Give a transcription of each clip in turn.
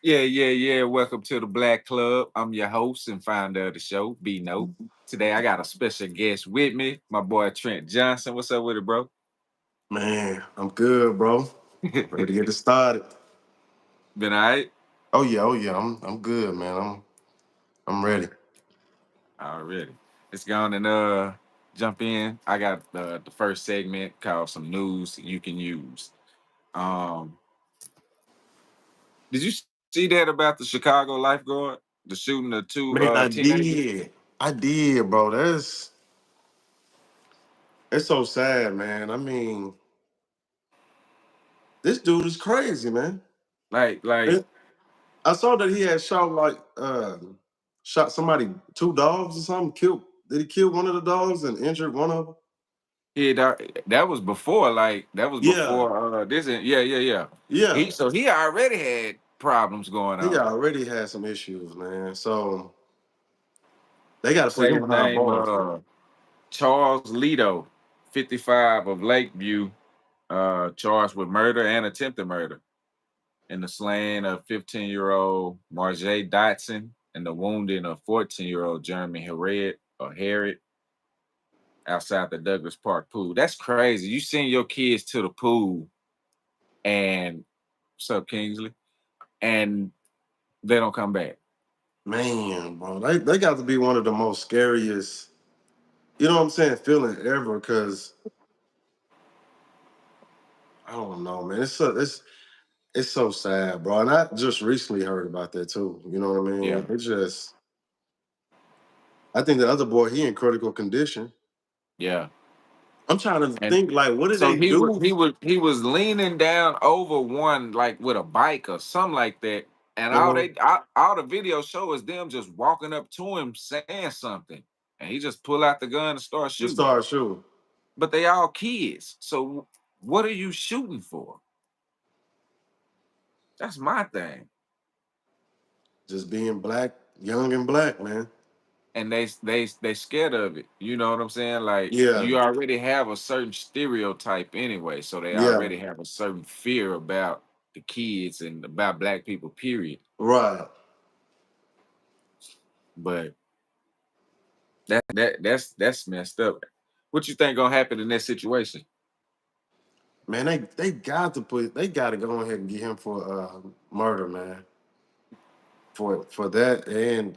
Yeah. Welcome to the Black Club. I'm your host and founder of the show, B Note. Today I got a special guest with me, my boy Trent Johnson. What's up with it, bro? Man, I'm good, bro. Ready to get it started. Been all right? Oh yeah, I'm good, man. I'm ready. Already. Let's go on and jump in. I got the first segment called some news you can use. Um, did you see that about the Chicago lifeguard, the shooting of two Man, I teenagers? did. I did, bro. It's so sad, man. I mean, this dude is crazy, man. Like And I saw that he had shot somebody, two dogs or something. Killed. Did he kill one of the dogs and injured one of them? that was before, that was Yeah, before this. Yeah. yeah. He already had problems going He on. already had some issues, man. So they got to put Say him his behind name, bars, man. Charles Lido, 55 of Lakeview, charged with murder and attempted murder in the slaying of 15-year-old Marjay Dotson and the wounding of 14-year-old Jeremy Harrod outside the Douglas Park pool. That's crazy. You send your kids to the pool and what's up, Kingsley? And they don't come back. Man, bro, they got to be one of the most scariest, you know what I'm saying, feeling ever. Cause I don't know, man. It's so sad, bro. And I just recently heard about that too. You know what I Yeah. mean? I think the other boy, he in critical condition. Yeah. I'm trying to And think, like, what did so they do? he was leaning down over one like with a bike or something like that. And Uh-huh. all the video show is them just walking up to him saying something. And he just pull out the gun and start The shooting. star shooting, But they all kids. So what are you shooting for? That's my thing. just being black, young and black, man. And they scared of it. You know what I'm saying? Like Yeah, you already have a certain stereotype anyway, so they yeah, already have a certain fear about the kids and about black people, period. right. But that's messed up. What you think gonna happen in that situation? Man, they got to go ahead and get him for murder, man. For that and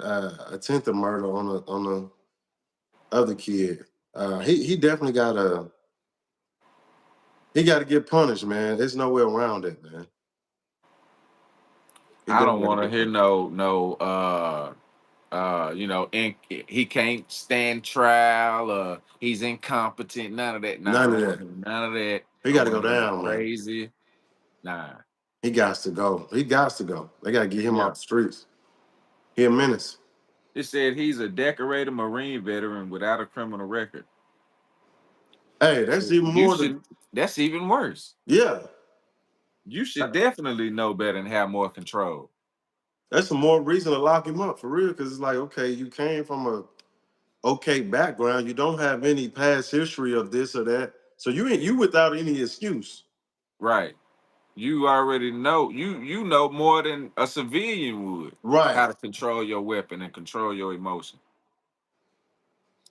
attempted murder on the other kid. He definitely got to get punished, man. There's no way around it, man. He I don't definitely got want to to get hear punished. he can't stand trial, he's incompetent, none of that. Nah, I None of don't want that. to hear none of that. He I got to want go to hear down, man. crazy. Nah. He got to go. He got to go. They got to get him Yeah. off the streets. He a menace. It said he's a decorated Marine veteran without a criminal record. Hey, that's So even you more than should. That's even worse. yeah. You should that- definitely know better and have more control. That's some more reason to lock him up for real. Because it's like, okay, you came from a okay background. You don't have any past history of this or that. So you without any excuse. Right. You already know. You know more than a civilian would Right. how to control your weapon and control your emotion.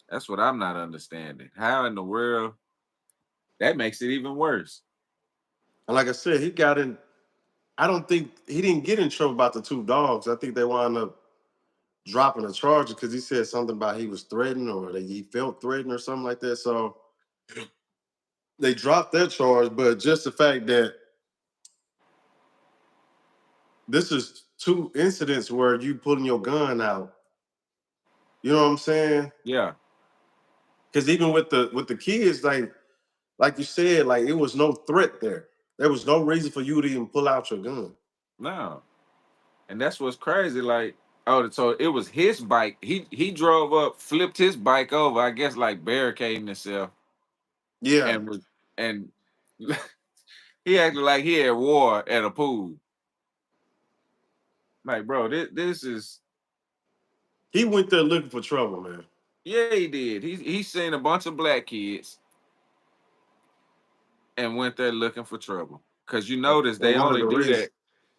That's what I'm not understanding. How in the world that makes it even worse? And like I said, he got in. I don't think he didn't get in trouble about the two dogs. I think they wound up dropping a charge because he said something about he was threatened or that he felt threatened or something like that. So they dropped that charge. But just the fact that this is two incidents where you pulling your gun out, you know what I'm saying? Yeah. Because even with the kids, like you said, like it was no threat there. There was no reason for you to even pull out your gun. No. And that's what's crazy. Like, oh, so it was his bike. He drove up, flipped his bike over, I guess like barricading himself, Yeah, and was and he acted like he had war at a pool. Like, bro, this is he went there looking for trouble, man. yeah, he did. He seen a bunch of black kids and went there looking for trouble. Cause you notice And they one of only the do reasons, that.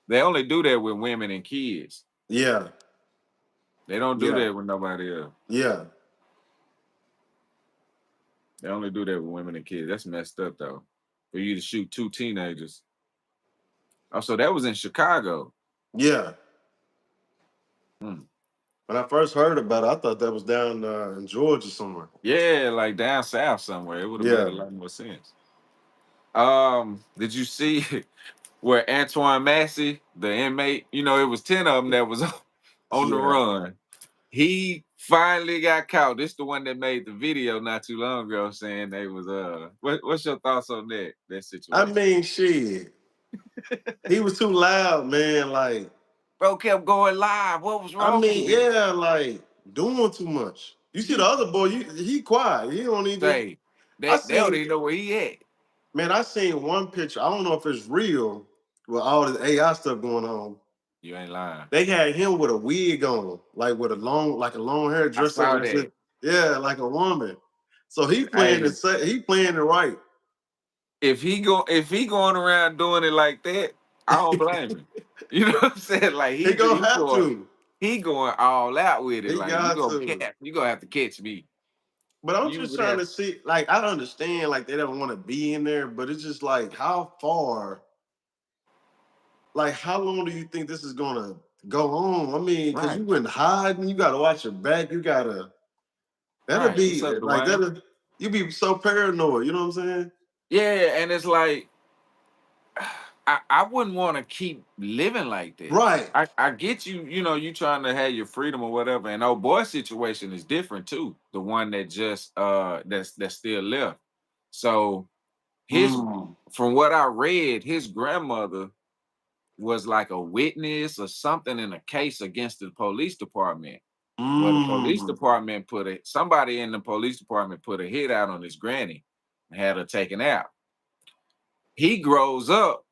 They only do that with women and kids. Yeah, They don't do yeah, that with nobody else. yeah, They only do that with women and kids. That's messed up though. For you to shoot two teenagers. Oh, so that was in Chicago. yeah. Hmm. When I first heard about it, I thought that was down in Georgia somewhere. Yeah, like down south somewhere. It would have made Yeah, a lot more sense. Did you see where Antoine Massey, the inmate, it was 10 of them that was on the yeah. run. He finally got caught. This the one that made the video not too long ago saying they was what's your thoughts on that I situation? mean, shit. He was too loud, man. Like, Bro kept going live. What was I wrong with mean, him? yeah, like doing too much. You see the He other boy, he quiet. He don't even. say I they don't seen, even know where he at. man, I seen one picture. I don't know if it's real with all this AI stuff going on. You ain't lying. They had him with a wig on, like with like a long hair, I dressed up saw as that. if, yeah, like a woman. So he playing Hey, the he playing it right. if he going around doing it like that, I don't blame him. You know what I'm saying? Like He gonna he have going to. he going all out with it. He Like got to. you gonna have to catch me. But I'm You just would trying have to see, like, I understand, like, they don't want to be in there, but it's just like, how far, like, how long do you think this is gonna go on? I mean, because right, you went hiding, you gotta watch your back, you gotta, that'll right. What's be up, like, Dwayne? you be so paranoid, you know what I'm saying? Yeah, and it's like I wouldn't want to keep living like that. Right. I get you, you trying to have your freedom or whatever. And old boy situation is different too. The one that just that's still left. So his Mm. from what I read, his grandmother was like a witness or something in a case against the police department. Well, the police Mm. department somebody in the police department put a hit out on his granny and had her taken out. He grows up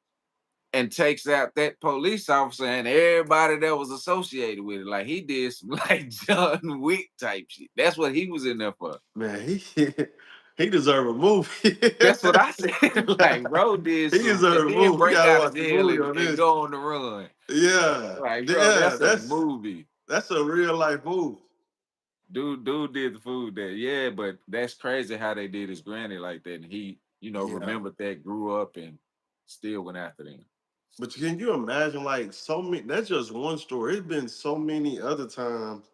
and takes out that police officer and everybody that was associated with it. Like he did some like John Wick type shit. That's what he was in there for. Man, he he deserve a movie. That's what I said. Like, bro did He some and deserve a then movie. We break gotta out of watch the jail movie and, on and this. go on the run. Yeah, Like, bro, yeah, that's a movie. that's a real life move. Dude did the food there. Yeah, but that's crazy how they did his granny like that. And he, Yeah. remembered that, grew up, and still went after them. But can you imagine, like, so many? That's just one story. It's been so many other times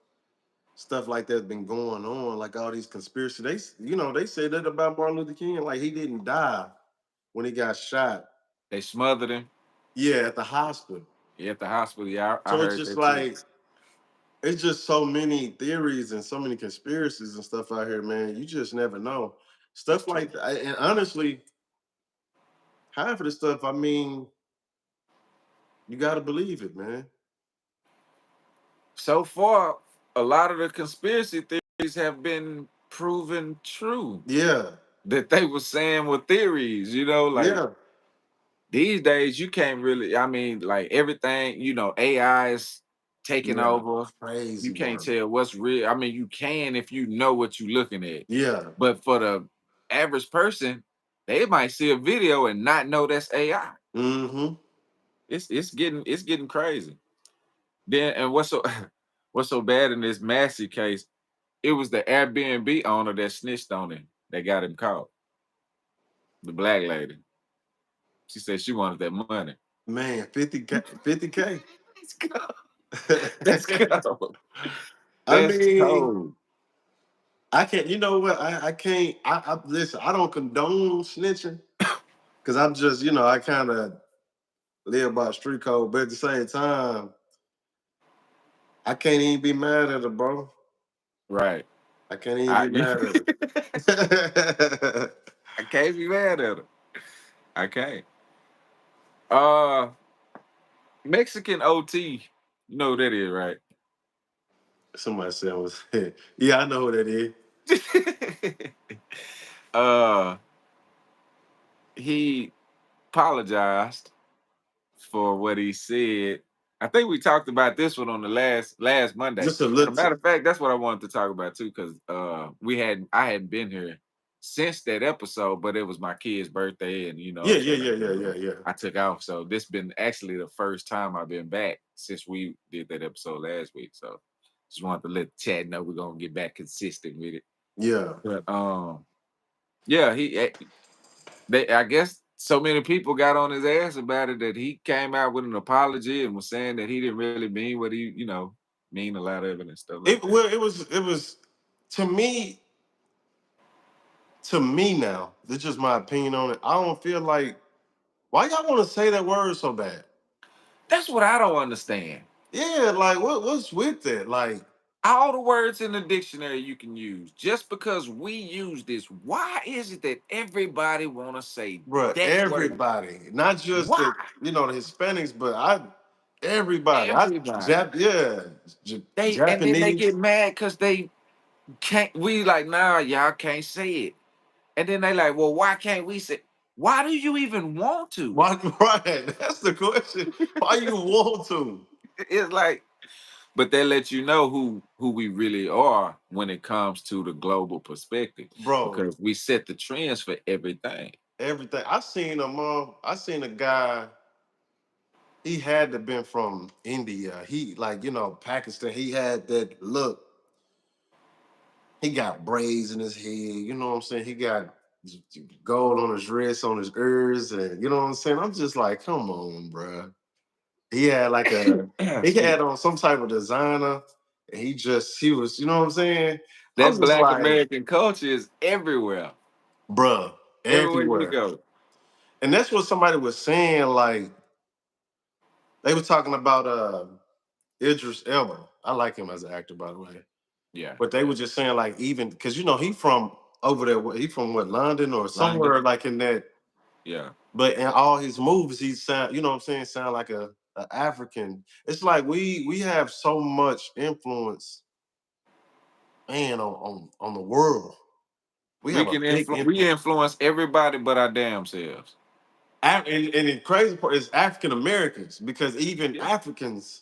stuff like that's been going on, like all these conspiracy. They said that about Martin Luther King, like he didn't die when he got shot. They smothered him. Yeah, at the hospital. Yeah, at the hospital. Yeah, I So it's heard just that too. like it's just so many theories and so many conspiracies and stuff out here, man. You just never know That's stuff true. like that. And honestly, half of the stuff, I mean, you got to believe it, man. So far, a lot of the conspiracy theories have been proven true. Yeah, That they were saying were theories, like yeah, these days you can't really, I mean, like everything, AI is taking yeah. over. You Crazy can't work. tell what's real. I mean, you can if you know what you're looking at. Yeah. But for the average person, they might see a video and not know that's AI. Mm-hmm. It's getting crazy. Then and what's so what's so bad in this Massey case? It was the Airbnb owner that snitched on him that got him caught. The black lady. She said she wanted that money. Man, 50K, 50K. Let's go. Let's go. I That's mean, cold. I can't, you know what? I can't, listen, I don't condone snitching because I'm just, I kind of live by street code, but at the same time, I can't even be mad at her, bro. Right. I can't even I be mad at her. I can't be mad at her. I can't. Uh Mexican OT. You know who that is, right? Somebody said I was, yeah, I know who that is. uh he apologized for what he said. I think we talked about this one on the last Monday. Just a And a little, matter of fact, that's what I wanted to talk about too, because I hadn't been here. since that episode, but it was my kid's birthday, and Yeah, yeah, so yeah, yeah, yeah, yeah. I took off. So this been actually the first time I've been back since we did that episode last week. So just wanted to let Chad know we're gonna get back consistent with it. Yeah. But yeah, they I guess so many people got on his ass about it that he came out with an apology and was saying that he didn't really mean what he, mean a lot of it and stuff like It that. well, it was to me, now, this is just my opinion on it. I don't feel like why y'all want to say that word so bad? That's what I don't understand. Yeah, like what's with that? Like, All the words in the dictionary you can use. Just because we use this, why is it that everybody want to say bruh, that word? everybody, not just Why? the Hispanics, but everybody. Everybody. Yeah, And then they Japanese. get mad because they can't. We like, nah, y'all can't say it. And then they like, well, why can't we say? Why do you even want to? Why, right? That's the question. Why you want to, It's like, but they let you know who we really are when it comes to the global perspective, bro? because we set the trends for everything. Everything. I seen a guy. He had to been from India. He like Pakistan. He had that look. He got braids in his head. You know what I'm saying? He got gold on his wrists, on his ears, and you know what I'm saying. I'm just like, come on, bro. He had like he Excuse had me. on some type of designer, and he was, you know what I'm saying. I'm That just Black like, American culture is everywhere, bruh, everywhere you everywhere. go. And that's what somebody was saying. Like they were talking about Idris Elba. I like him as an actor, by the way. Yeah, But they were just saying like even because he from over there. He from what, London or London. somewhere like in that. Yeah, But in all his movies, he sound, you know what I'm saying, sound like a African. It's like we have so much influence, man, on the world. We have a big we influence. influence everybody but our damn selves. And the crazy part is African Americans, because even Yeah, Africans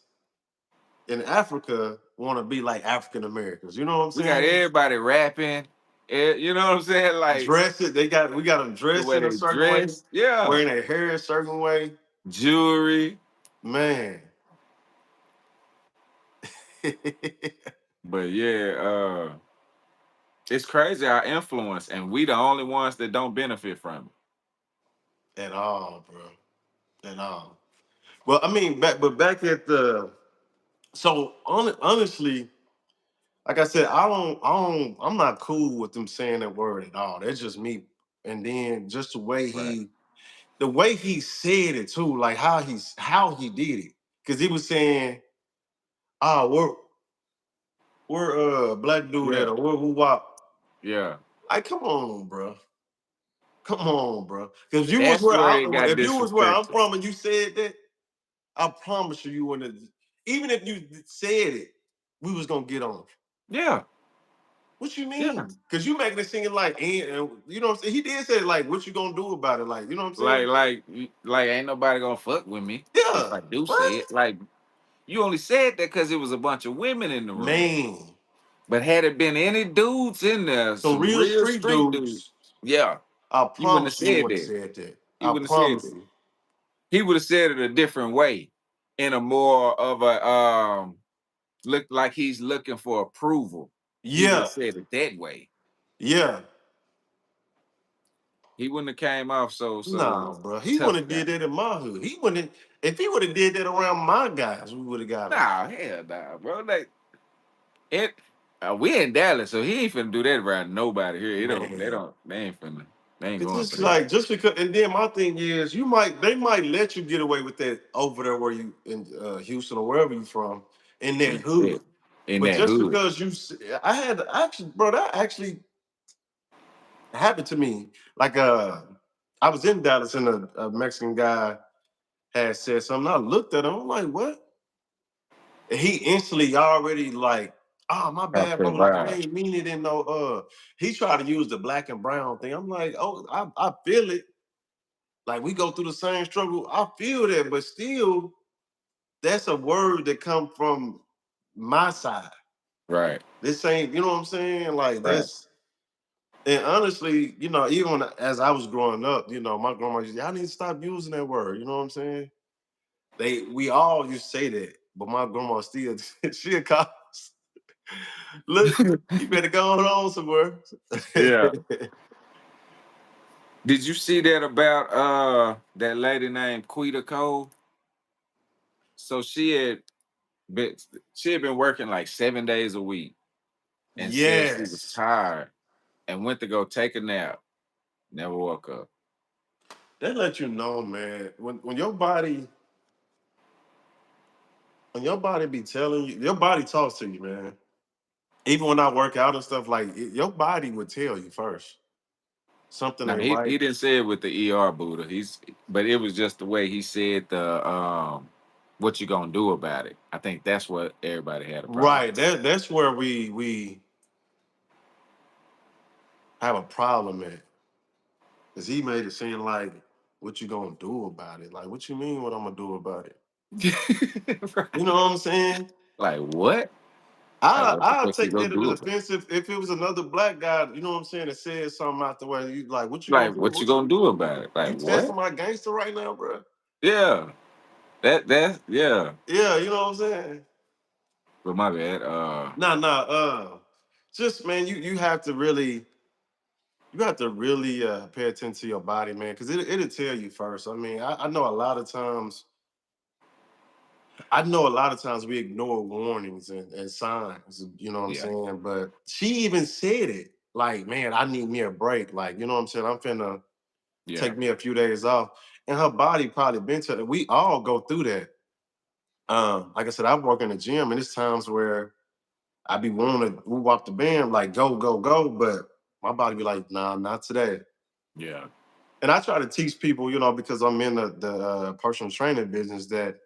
in Africa want to be like African Americans. You know what I'm we got saying? everybody rapping. You know what I'm saying? Like Dress it. We got them the dressed way in a they certain way, dress. Yeah, wearing their hair a certain way. jewelry. Man. But yeah, it's crazy our influence, and we the only ones that don't benefit from At all, bro. At all. Well, I mean, back at the honestly, like I said, I'm not cool with them saying that word at all. That's just me. And then just it. Right. the way he said it too, like how he did it. Cause he was saying, ah, we're black dude at Yeah. or we're who wop. Yeah. Like, come on, bro. Come on, bro. Cause you was That's where where it got if you was where I'm disrespectful. from and you said that, I promise you, you wouldn't have, even if you said it, we was gonna get on. Yeah. What you Yeah. mean? Because you making it seem like, and you know what I'm saying? He did say, like, what you gonna do about it? Like, you know what I'm saying? Like ain't nobody gonna fuck with me if Yeah. I do say What? it. Like you only said that because it was a bunch of women in the room. Man. But had it been any dudes in there, Some some real real street street dudes, dudes, yeah, I he wouldn't have promise you said wouldn't have that. said that. He I wouldn't have said promise that. you. He would have said it a different way, in a more of a look like he's looking for approval. He would Yeah. have said it that way. Yeah. He wouldn't have came off so No, bro. He tough wouldn't have guy. did that in my hood. He wouldn't if he would have did that around my guys, we would have got him. Nah, hell nah, bro. Like it. We in Dallas, so he ain't finna do that around nobody here. It don't. They Man. don't. They ain't finna. They ain't It's going for just that. like just because, and then my thing is, they might let you get away with that over there where you in Houston or wherever you from in that Yeah. hood. In But that just hood. because I had actually, bro, that actually happened to me. Like I was in Dallas and a Mexican guy had said something. I looked at him. I'm like, what? And he instantly already like, oh my bad, Okay, bro. Like I bye. ain't mean it in no. He tried to use the black and brown thing. I'm like, oh, I feel it. Like we go through the same struggle. I feel that, but still, that's a word that come from my side. Right. This ain't, you know what I'm saying? Like Right. And honestly, even as I was growing up, my grandma used, y'all need to stop using that word. You know what I'm saying? We all used to say that, but my grandma still she'll call us, look, you better go on somewhere. Yeah. Did you see that about that lady named Quita Cole? So been she had been working like 7 days a week and said she was Yes. tired and went to go take a nap. Never woke up. That let you know, man, when your body be telling you, your body talks to you, man. Even when I work out and stuff, like your body would tell you first something Now ain't he right. didn't say it with the ER Buddha. But it was just the way he said the what you gonna do about it. I think that's what everybody had a problem Right. That's where we have a problem at. Cause he made it seem like, what you gonna do about it? Like, what you mean what I'm gonna do about it? with. You Right. know what I'm saying? Like what? Like I what the I'll fuck you take gonna that a bit do about it? offensive if it was another black guy, you know what I'm saying, that said something out the way. You like, what you gonna Like do? what you gonna do about it? You Like testing what? my gangster right now, bro? Yeah. That yeah. Yeah, you know what I'm saying? But my bad. Nah. Just man, you have to really pay attention to your body, man, because it'll tell you first. I mean, I know a lot of times we ignore warnings and signs, you know what I'm Yeah. saying? But she even said it. Like, man, I need me a break. Like, you know what I'm saying? I'm finna Yeah. take me a few days off. And her body probably been to it. We all go through that. Like I said, I work in the gym and it's times where I be wanting to move off the band, like go, go, go, but my body be like, nah, not today. Yeah. And I try to teach people, because I'm in the personal training business, that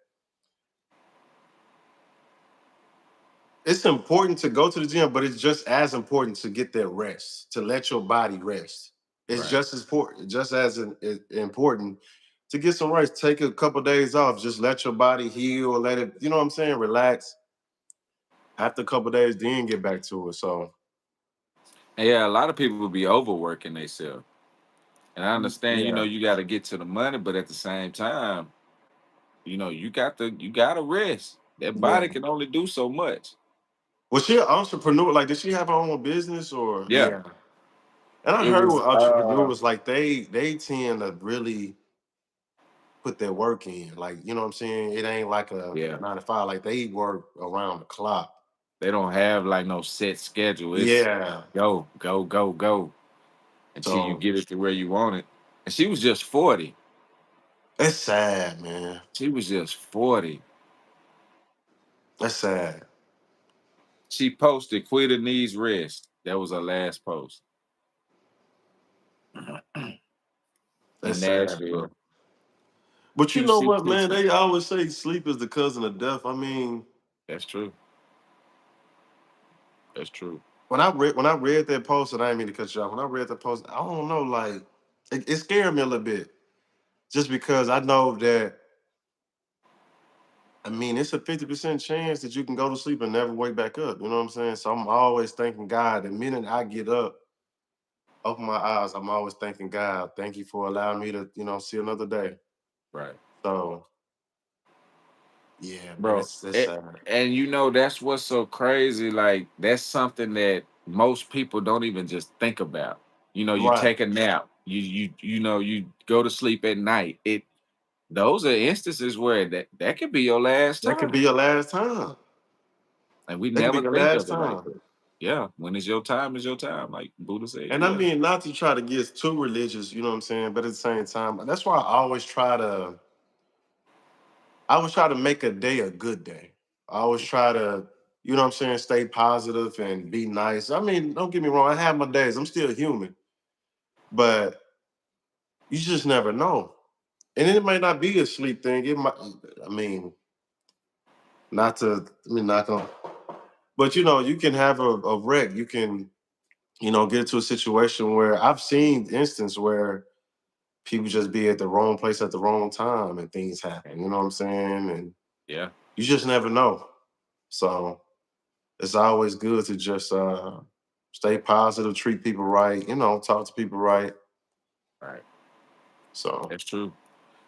it's important to go to the gym, but it's just as important to get that rest, to let your body rest. It's Right. just as important, important to get some rest. Take a couple days off, just let your body heal, let it, you know what I'm saying, relax. After a couple days, then get back to it. So, And yeah, a lot of people be overworking themselves. And I understand, yeah, you got to get to the money, but at the same time, you gotta rest. That yeah. body can only do so much. Was she an entrepreneur? Like, did she have her own business or? Yeah. Yeah. And I It heard was with entrepreneurs, like they tend to really put their work in. Like, you know what I'm saying? It ain't like a yeah. 9 to 5. Like they work around the clock. They don't have like no set schedule. It's Yeah. go, go, go, go until you So get it to where you want it. And she was just 40. it's sad, man. She was just 40. That's sad. She posted Quitter needs rest. That was her last post That's in sad, Nashville. bro. But She you was know she what, took man? some. They always say sleep is the cousin of death. I mean, That's true. That's true. when I read that post, and I didn't mean to cut you off. When I read that post, I don't know, like it scared me a little bit, just because I know that. I mean, it's a 50% chance that you can go to sleep and never wake back up. You know what I'm saying? So I'm always thanking God. The minute I get up, open my eyes, I'm always thanking God. Thank you for allowing me to, see another day. Right. So yeah, man, Bro. it's sad. And that's what's so crazy. Like that's something that most people don't even just think about. You Right. take a nap. You go to sleep at night. Those are instances where that could be your last That could be time. your last time. And we That could be never your think last of it like time. that. Yeah, when it's your time, it's your time. Like Buddha said, And I yeah. mean, not to try to get too religious, you know what I'm saying? But at the same time, that's why I always try to make a day a good day. I always try to, you know what I'm saying, stay positive and be nice. I mean, don't get me wrong, I have my days. I'm still human, but you just never know. And it might not be a sleep thing. It might, I mean, not to, I mean, not on, but you can have a wreck. You can, get into a situation where I've seen instance where people just be at the wrong place at the wrong time and things happen. You know what I'm saying? And Yeah. you just never know. So it's always good to just stay positive, treat people right, talk to people right. Right. So, That's true.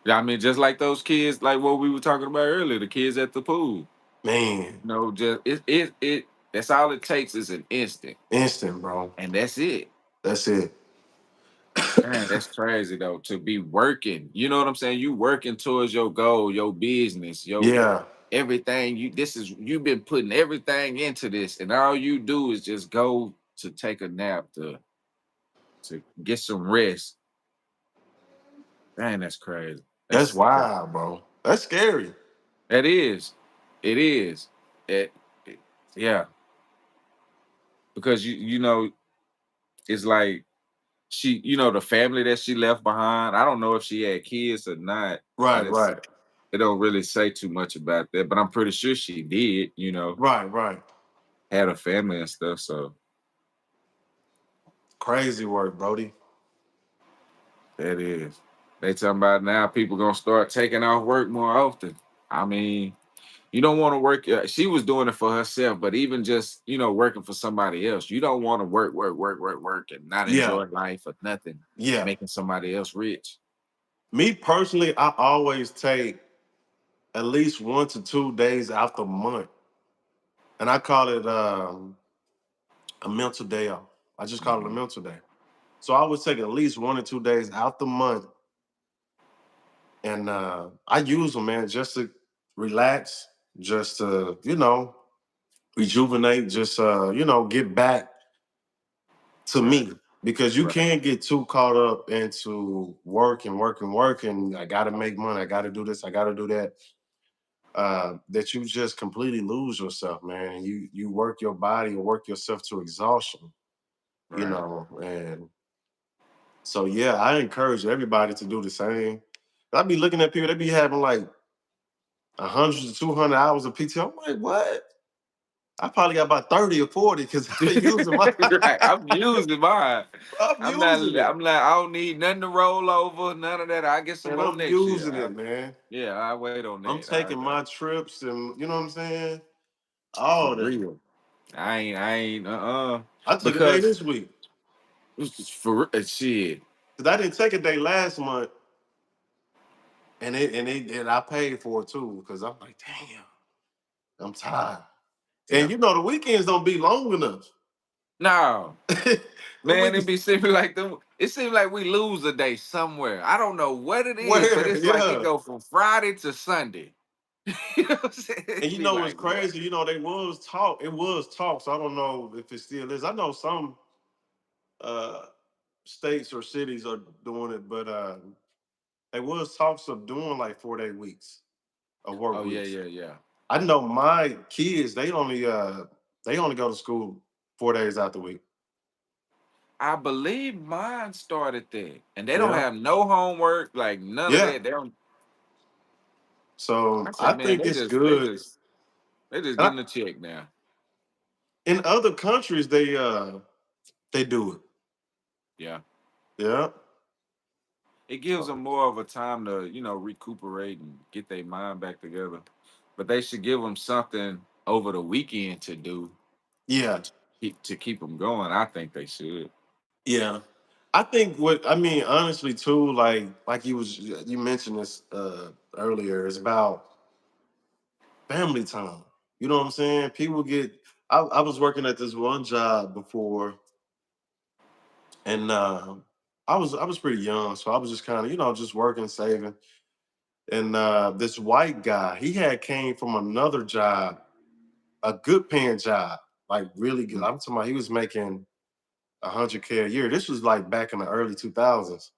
Yeah, I mean, just like those kids, like what we were talking about earlier, the kids at the pool. man, Just it. That's all it takes is an instant, instant, bro. and that's it. That's it. Man, that's crazy though. To be working, you know what I'm saying? You working towards your goal, your business, your Yeah, everything. You've been putting everything into this, and all you do is just go to take a nap to get some rest. Man, that's crazy. that's That's wild, bro. That's scary. that is. It is. It yeah, because it's like the family that she left behind. I don't know if she had kids or not. I Right, didn't. right, It don't really say too much about that, but I'm pretty sure she did. right, right. Had a family and stuff. So Crazy work, Brody. that is. They talking about now people gonna start taking off work more often. I mean, you don't want to work. She was doing it for herself, but even just working for somebody else, you don't want to work, work, work, work, work, and not Yeah, enjoy life or nothing, yeah. making somebody else rich. Me personally, I always take at least 1 to 2 days out the month, and I call it a mental day off. I just call it a Mhm. mental day. So I would take at least 1 or 2 days out the month, and I use them, man, just to relax, just to rejuvenate, just get back to Right, me, because you right, can't get too caught up into work and work and work, and I got to make money, I got to do this, I got to do that. That you just completely lose yourself, man. And you work your body and work yourself to exhaustion, right. and so yeah, I encourage everybody to do the same. I be looking at people, they be having like 100 to 200 hours of PTO. I'm like, what? I probably got about 30 or 40 because I'm using my Right. I'm using mine. I'm I'm not. using it. I'm like. I don't need nothing to roll over. None of that. I get some Man, more I'm next year. using it, man. Yeah. I wait on I'm that. taking my trips and you know what I'm saying? For All that. real. I ain't. I ain't. I took a day Because this week. shit. Because I didn't take a day last month, and I paid for it too. Because I'm like, damn, I'm tired. And Yeah. the weekends don't be long enough. No, The man. It weekends, be seeming like the. It seems like we lose a day somewhere. I don't know what it is, but where? it's like it Yeah. go from Friday to Sunday. You know what I'm saying? And It you be know what's like what? crazy? They was talk. It was talk. So I don't know if it still is. I know some uh states or cities are doing it, but there was talks of doing like 4 day weeks of work Oh yeah, weeks. yeah, yeah. I know my kids, they only go to school 4 days out the week. I believe mine started there, and they don't Yeah. have no homework, like none of Yeah. that. They don't. So I I said, man, think they it's just, they good. just, they just And getting a check now. in other countries, they do it. Yeah, Yeah. it gives So, them more of a time to, recuperate and get their mind back together. But they should give them something over the weekend to do yeah. to keep them going. I think they should. Yeah. I think what I mean, honestly, too, like you mentioned this earlier, is about family time. You know what I'm saying? People get I was working at this one job before, and I was pretty young, so I was just kind of, just working, saving. And this white guy, he had came from another job, a good paying job, like really good. Mm. I'm talking about he was making 100K a year. This was like back in the early 2000s.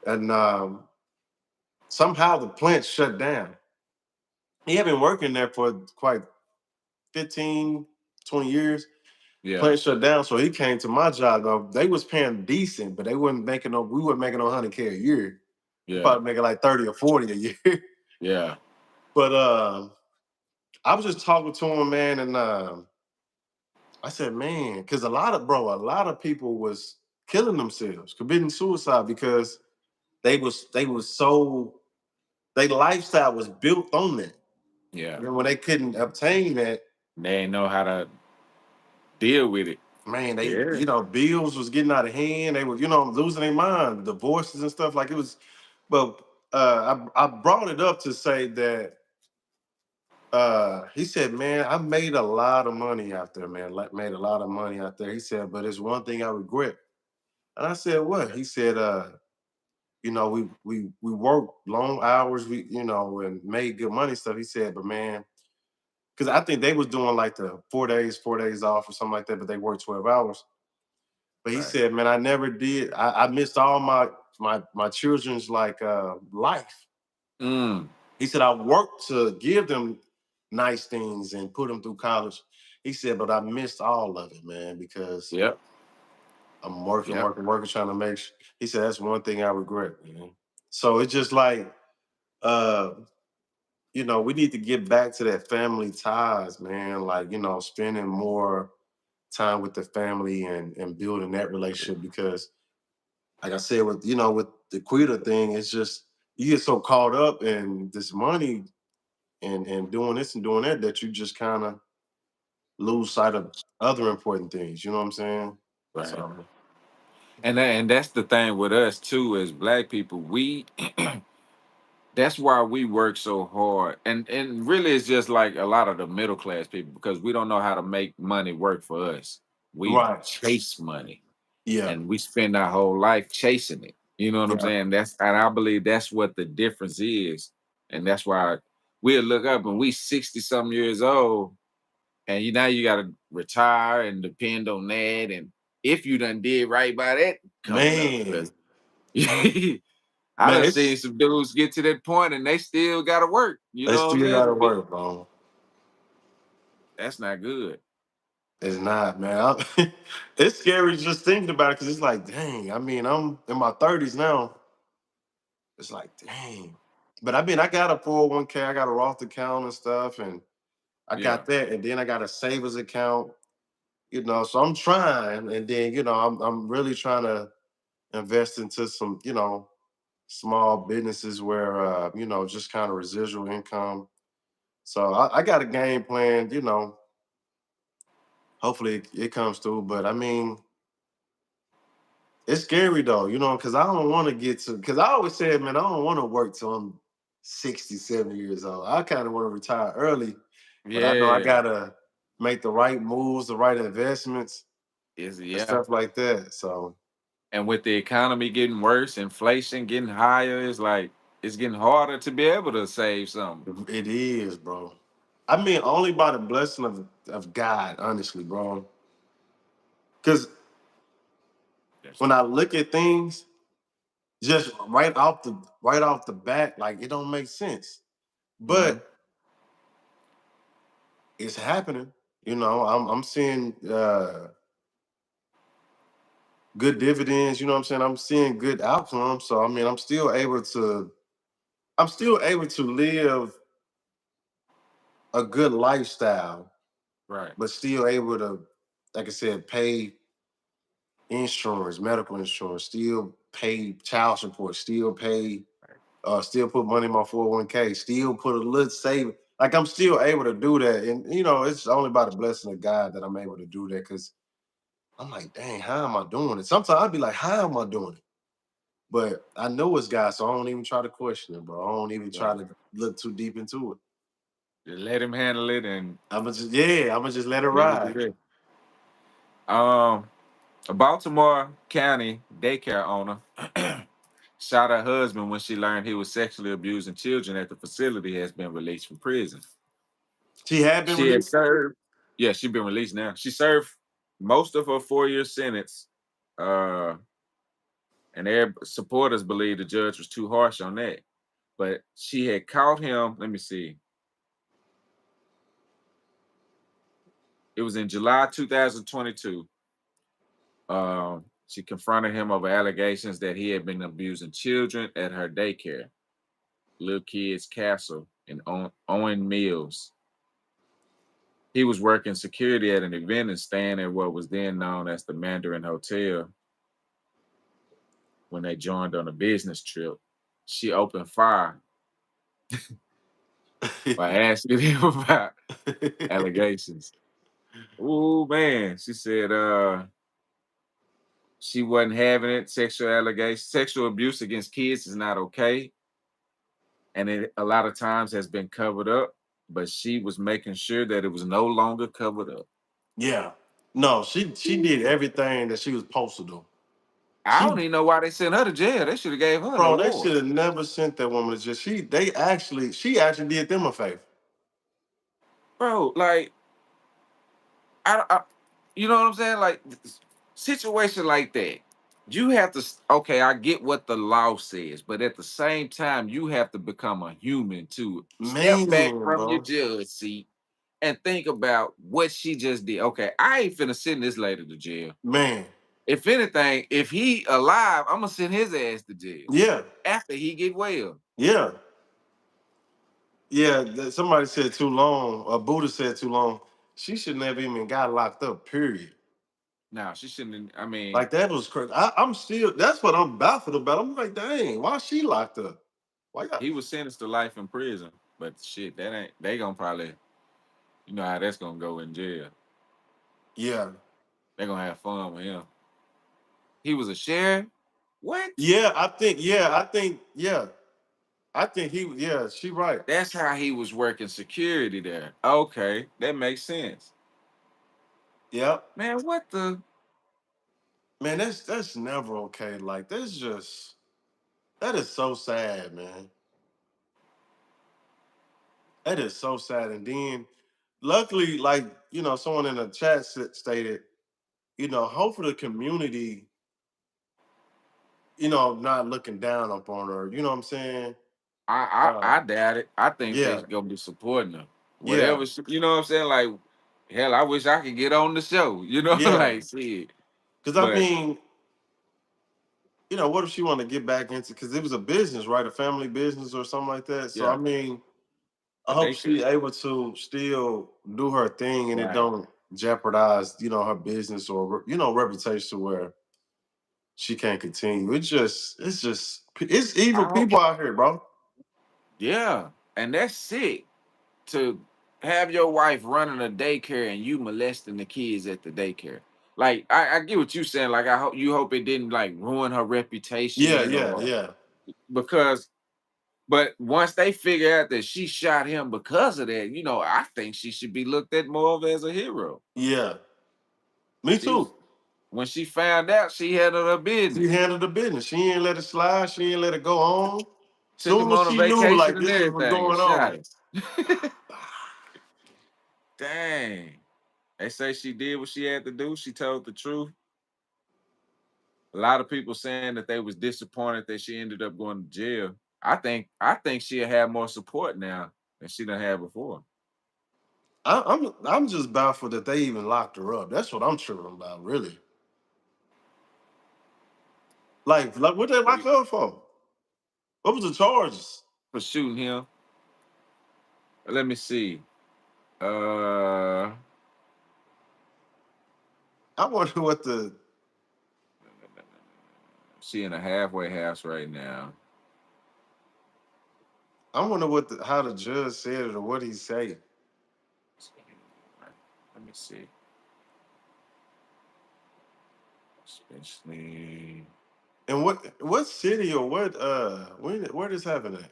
And somehow the plant shut down. He had been working there for quite 15, 20 years. Yeah, Plant shut down, so he came to my job. Though they was paying decent, but they wasn't making no. We weren't making no 100K a year. We yeah, probably making like 30 or 40 a year. yeah, But I was just talking to him, man, and I said, man, because a lot of people was killing themselves, committing suicide because they was so their lifestyle was built on that. yeah. And then when they couldn't obtain that, They ain't know how to deal with it. man, they, Yeah. bills was getting out of hand. They were, losing their mind, divorces and stuff. Like it was, but I brought it up to say that he said, man, I made a lot of money out there, man. Like made a lot of money out there. He said, but it's one thing I regret. And I said, what? He said, we worked long hours, and made good money and stuff. He said, but man, because I think they was doing like the 4 days off or something like that, but they worked 12 hours. But he Right. said, man, I never did. I missed all my children's like life. Mm. He said, I worked to give them nice things and put them through college. He said, but I missed all of it, man, because Yep. I'm working, Yep. working, working, trying to make he said that's one thing I regret, man. So it's just like uh, we need to get back to that family ties, man. Like, spending more time with the family and building that relationship because like I said, with the Quita thing, it's just you get so caught up in this money and doing this and doing that you just kind of lose sight of other important things. You know what I'm saying? Right. So And that's the thing with us too as black people. We that's why we work so hard. And really it's just like a lot of the middle class people because we don't know how to make money work for us. We right, chase money yeah, and we spend our whole life chasing it. You know what I'm yeah, saying? That's and I believe that's what the difference is. And that's why we'll look up and we 60 some years old and now you gotta retire and depend on that. And if you done did right by that coming up, man, because I man, done seen some dudes get to that point and they still gotta work. You it know what I'm still saying? got to work, bro. That's not good. It's not, man. It's scary just thinking about it because it's like, dang. I mean, I'm in my 30s now. It's like, dang. But I got a 401k, I got a Roth account and stuff, and I Yeah, got that, and then I got a savings account. So I'm trying, and then I'm really trying to invest into some, small businesses where just kind of residual income. So I got a game plan. Hopefully it comes through. But I mean, it's scary though, because I don't want to get to. Because I always said, man, I don't want to work till I'm 60, 70 years old. I kind of want to retire early, but I know I yeah, gotta make the right moves, the right investments, is and yeah. stuff like that. So And with the economy getting worse, inflation getting higher, it's like it's getting harder to be able to save something. it is, bro. I mean, only by the blessing of God, honestly, bro. Because Yes. when I look at things, just right off the bat, like it don't make sense. Hmm. But it's happening. I'm seeing good dividends. You know what I'm saying? I'm seeing good outcomes. So I mean, I'm still able to live a good lifestyle, Right. but still able to, like I said, pay insurance, medical insurance, still pay child support, still put money in my 401k, still put a little save. Like I'm still able to do that. And it's only by the blessing of God that I'm able to do that because I'm like, dang, how am I doing it? Sometimes I'd be like, how am I doing it? But I know it's God, so I don't even try to question it, bro. I don't even try Right. to look too deep into it. Just let him handle it and I'm gonna just let it let it do ride. that. A Baltimore County daycare owner shot her husband when she learned he was sexually abusing children at the facility has been released from prison. She had been She had released. served, yeah, she's been released now. She served most of her 4 year sentence. Uh, and their supporters believe the judge was too harsh on that. But she had caught him. Let me see. It was in July 2022. She confronted him over allegations that he had been abusing children at her daycare, Little Kids Castle in Owen Mills. He was working security at an event and staying at what was then known as the Mandarin Hotel when they joined on a business trip. She opened fire by asking him about allegations. Oh man, she said she wasn't having it. Sexual allegations, sexual abuse against kids is not okay, and it a lot of times has been covered up. But she was making sure that it was no longer covered up. Yeah. No, she did everything that she was supposed to do. I She don't even know why they sent her to jail. They should have gave her an bro, they award, should have never sent that woman to just she actually did them a favor. bro. Like I you know what I'm saying? Like situation like that, you have to. Okay, I get what the law says, but at the same time, you have to become a human too. Step back Man, from your bro. judge seat and think about what she just did. Okay, I ain't finna send this lady to jail. Man. If anything, if he alive, I'm gonna send his ass to jail Yeah. after he get well. Yeah. Yeah. Somebody said too long, or Buddha said too long. She should never even got locked up, period. Now she shouldn't. I mean, Like that was crazy. I'm still that's what I'm baffled about. I'm like, dang, why she locked up? Why y'all? he was sentenced to life in prison, but shit, that ain't. They gonna probably, you know how that's gonna go in jail. Yeah. They're gonna have fun with him. He was a sheriff. What? Yeah. I think she right. That's how he was working security there. Okay, that makes sense. Yeah. Man, what the? Man, that's never okay. Like that's just that is so sad, man. That is so sad. And then luckily, like, someone in the chat stated, hopefully the community, not looking down upon her. You know what I'm saying? I doubt it. I think they Yeah, gonna be supporting her. yeah. Whatever, you know what I'm saying? Like, hell, I wish I could get on the show. You know, Yeah. like, see, Cause I but mean, what if she wanted to get back into because it was a business, right? A family business or something like that. So I yeah, mean, I a hope daycare, she's able to still do her thing and it right? don't jeopardize, her business or reputation where she can't continue. It's evil I hope, people out here, bro. yeah, and that's sick to have your wife running a daycare and you molesting the kids at the daycare. Like, I get what you're saying. Like, I hope you hope it didn't like ruin her Yeah, reputation yeah, or yeah, because. But once they figure out that she shot him because of that, I think she should be looked at more of as a hero. yeah. Me She was too. when she found out, she handled her She business. handled the business. She ain't let it slide. She ain't let it go on. Took Soon him as on a she knew vacation like and this was what's everything and going shot on. him. Dang. They say she did what she had to do. She told the truth. A lot of people saying that they was disappointed that she ended up going to jail. I think she'll have more support now than she done had before. I'm just baffled that they even locked her up. That's what I'm tripping about, really. Like what they lock her up for? What was the charges? For shooting him. Let me see. Uh I wonder what the She in a halfway house right now. I wonder how the judge said it or what he say. Let me see. Especially And what city or where this happened at?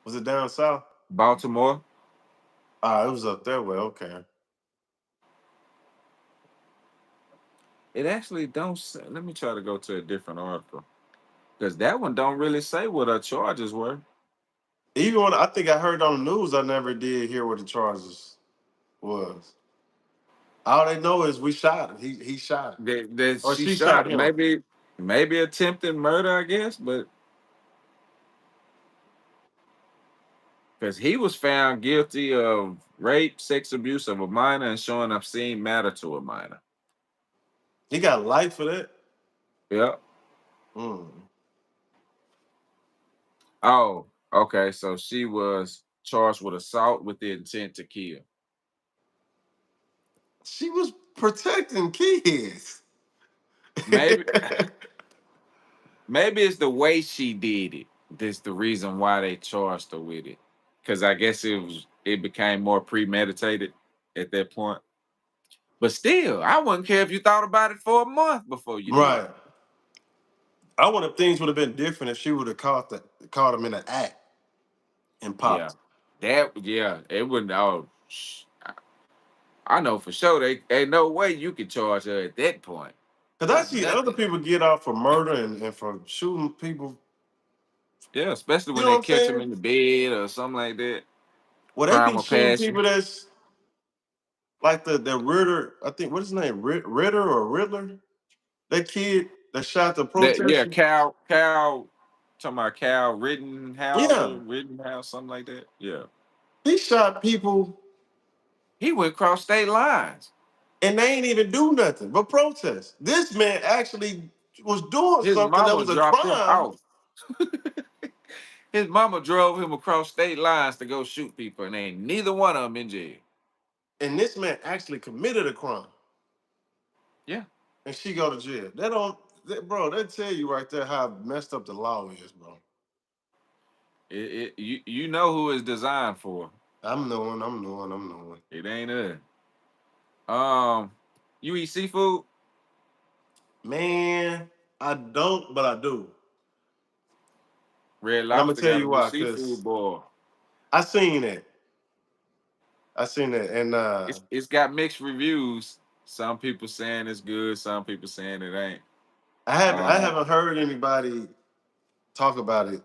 Was it down south? Baltimore. Ah, it was up that way. Okay. It actually don't say. Let me try to go to a different article because that one don't really say what her charges were. Even when I think I heard on the news, I never did hear what the charges was. All they know is we shot him. He shot him. That Or she she shot shot her. him. Maybe attempted murder, I guess, but because he was found guilty of rape, sex abuse of a minor, and showing obscene matter to a minor. He got life for that. Yep. Mm. Oh, okay. So she was charged with assault with the intent to kill. She was protecting kids. Maybe maybe it's the way she did it. That's the reason why they charged her with it. Because I guess it became more premeditated at that point. But still, I wouldn't care if you thought about it for a month before you did it. Right. I wonder if things would have been different if she would have caught him in an act and Yeah. popped. Yeah, it wouldn't. Oh, I know for sure. They ain't no way you could charge her at that point Cause I for see other nothing. people get off for murder and for shooting people. Yeah, especially You when know what they I'm catch them saying? in the bed or something like that. Well, they Crime be of shooting passion. people that's like the Ritter. I think what is his name? Ritter or Riddler? That kid that shot the That yeah, protester. Cal, talking about Cal Yeah, Rittenhouse, something like that. Yeah, he shot people he went across state lines. and they ain't even do nothing but protest. This man actually was doing His something that mama was a dropped him crime, off. His mama drove him across state lines to go shoot people, and ain't neither one of them in jail. and this man actually committed a crime, Yeah, and she go to jail. They don't, bro. They tell you right there how messed up the law is, bro. you know who it's designed for. I'm knowing. It ain't us. Um, you eat seafood? Man, I don't, but I do. Red And I'm gonna Lobster tell got a you new why, seafood cause boil. I seen it. I seen it, and It's got mixed reviews. Some people saying it's good. Some people saying it ain't. I Uh, haven't heard anybody talk about it.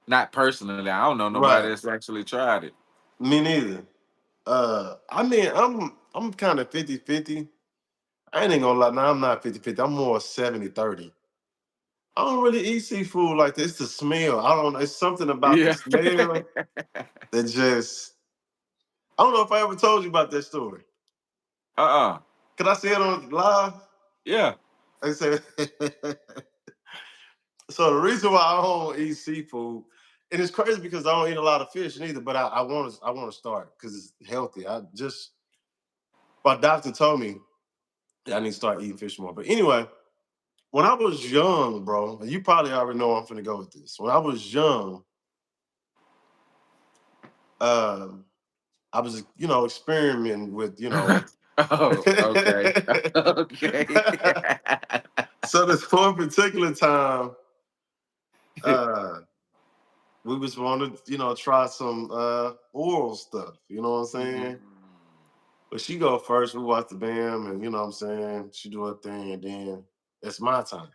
Not personally. I don't know nobody Right. that's actually tried it. Me neither. I mean, I'm kind of 50-50. I ain't gonna lie. Now I'm not 50-50. I'm more 70-30. I don't really eat seafood like this. It's the smell. I don't know. It's something about the Yeah. smell that just. I don't know if I ever told you about that story. uh-uh. Can I say it on live? Yeah. I said. So the reason why I don't eat seafood, and it's crazy because I don't eat a lot of fish neither. But I want to start because it's healthy. My doctor told me that I need to start eating fish more. But anyway, when I was young, bro, and you probably already know I'm finna go with this. When I was young, um, I was experimenting with Oh, okay. Okay. So this one particular time, uh, we was wanting to try some oral stuff. You know what I'm Mm. saying? But she go first. We watch the bam, and you know what I'm saying. She do her thing, and then it's my time.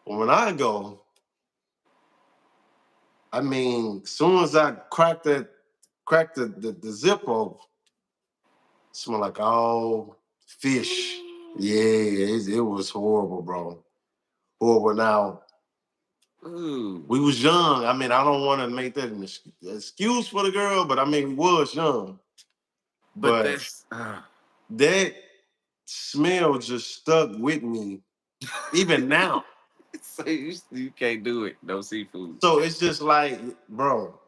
But when I go, I mean, soon as I crack the zip off, smell like all fish. Yeah, it was horrible, bro. Horrible. Now Ooh. we was young. I mean, I don't want to make that an excuse for the girl, but I mean, we was young. But But that's that smell just stuck with me even now. so you can't do it. No seafood. So it's just like, bro,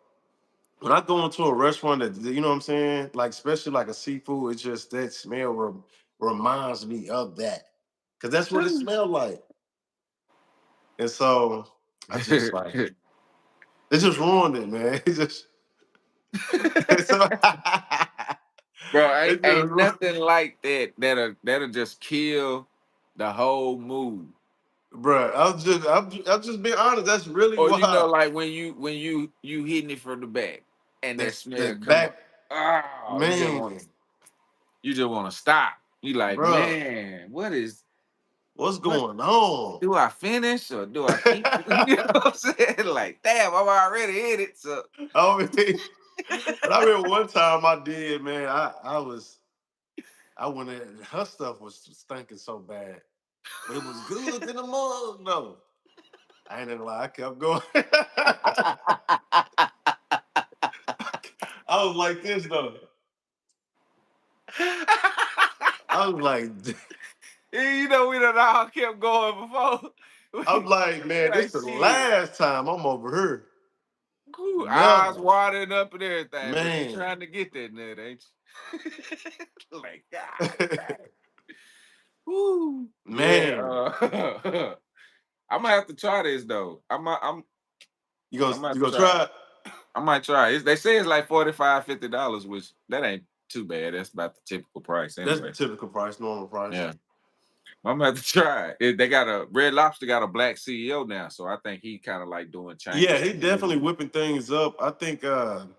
when I go into a restaurant that you know what I'm saying, like especially like a seafood, it's just that smell reminds me of that. Cause that's what it smelled like. And so I just like it just ruined it, man. It just so, Bro, it just ain't nothing like that that'll just kill the whole mood. bro. I'm just being honest. That's really Or why like when you hitting it from the back and that that's smell that come up. back Oh, man, you just want to stop. You like, bro. man, What's what going on? do I finish or do I keep you know what I'm saying? Like, damn, I'm already in it. So I mean, but I remember one time I did, man. I went in, her stuff was stinking so bad, but it was good in the mug though. I ain't gonna lie, I kept going. I was like this though. I was like, we done all kept going before. I'm like, man, this Like the shit. last time I'm over here. Ooh, eyes Never, watering up and everything, but you man. trying to get that nut, ain't you? Like, God Man, damn. Woo. Yeah. I'm gonna have to try this though. you gonna I'm gonna have you to gonna try it. try it? I might try it. They say it's like $45, $50, which that ain't too bad. That's about the typical price That's anyway. typical price, normal price. Yeah. I'm gonna have to try it. They got a Red Lobster got a black CEO now, so I think he kind of like doing Yeah, changes he to the definitely menu. whipping things up. I think dang,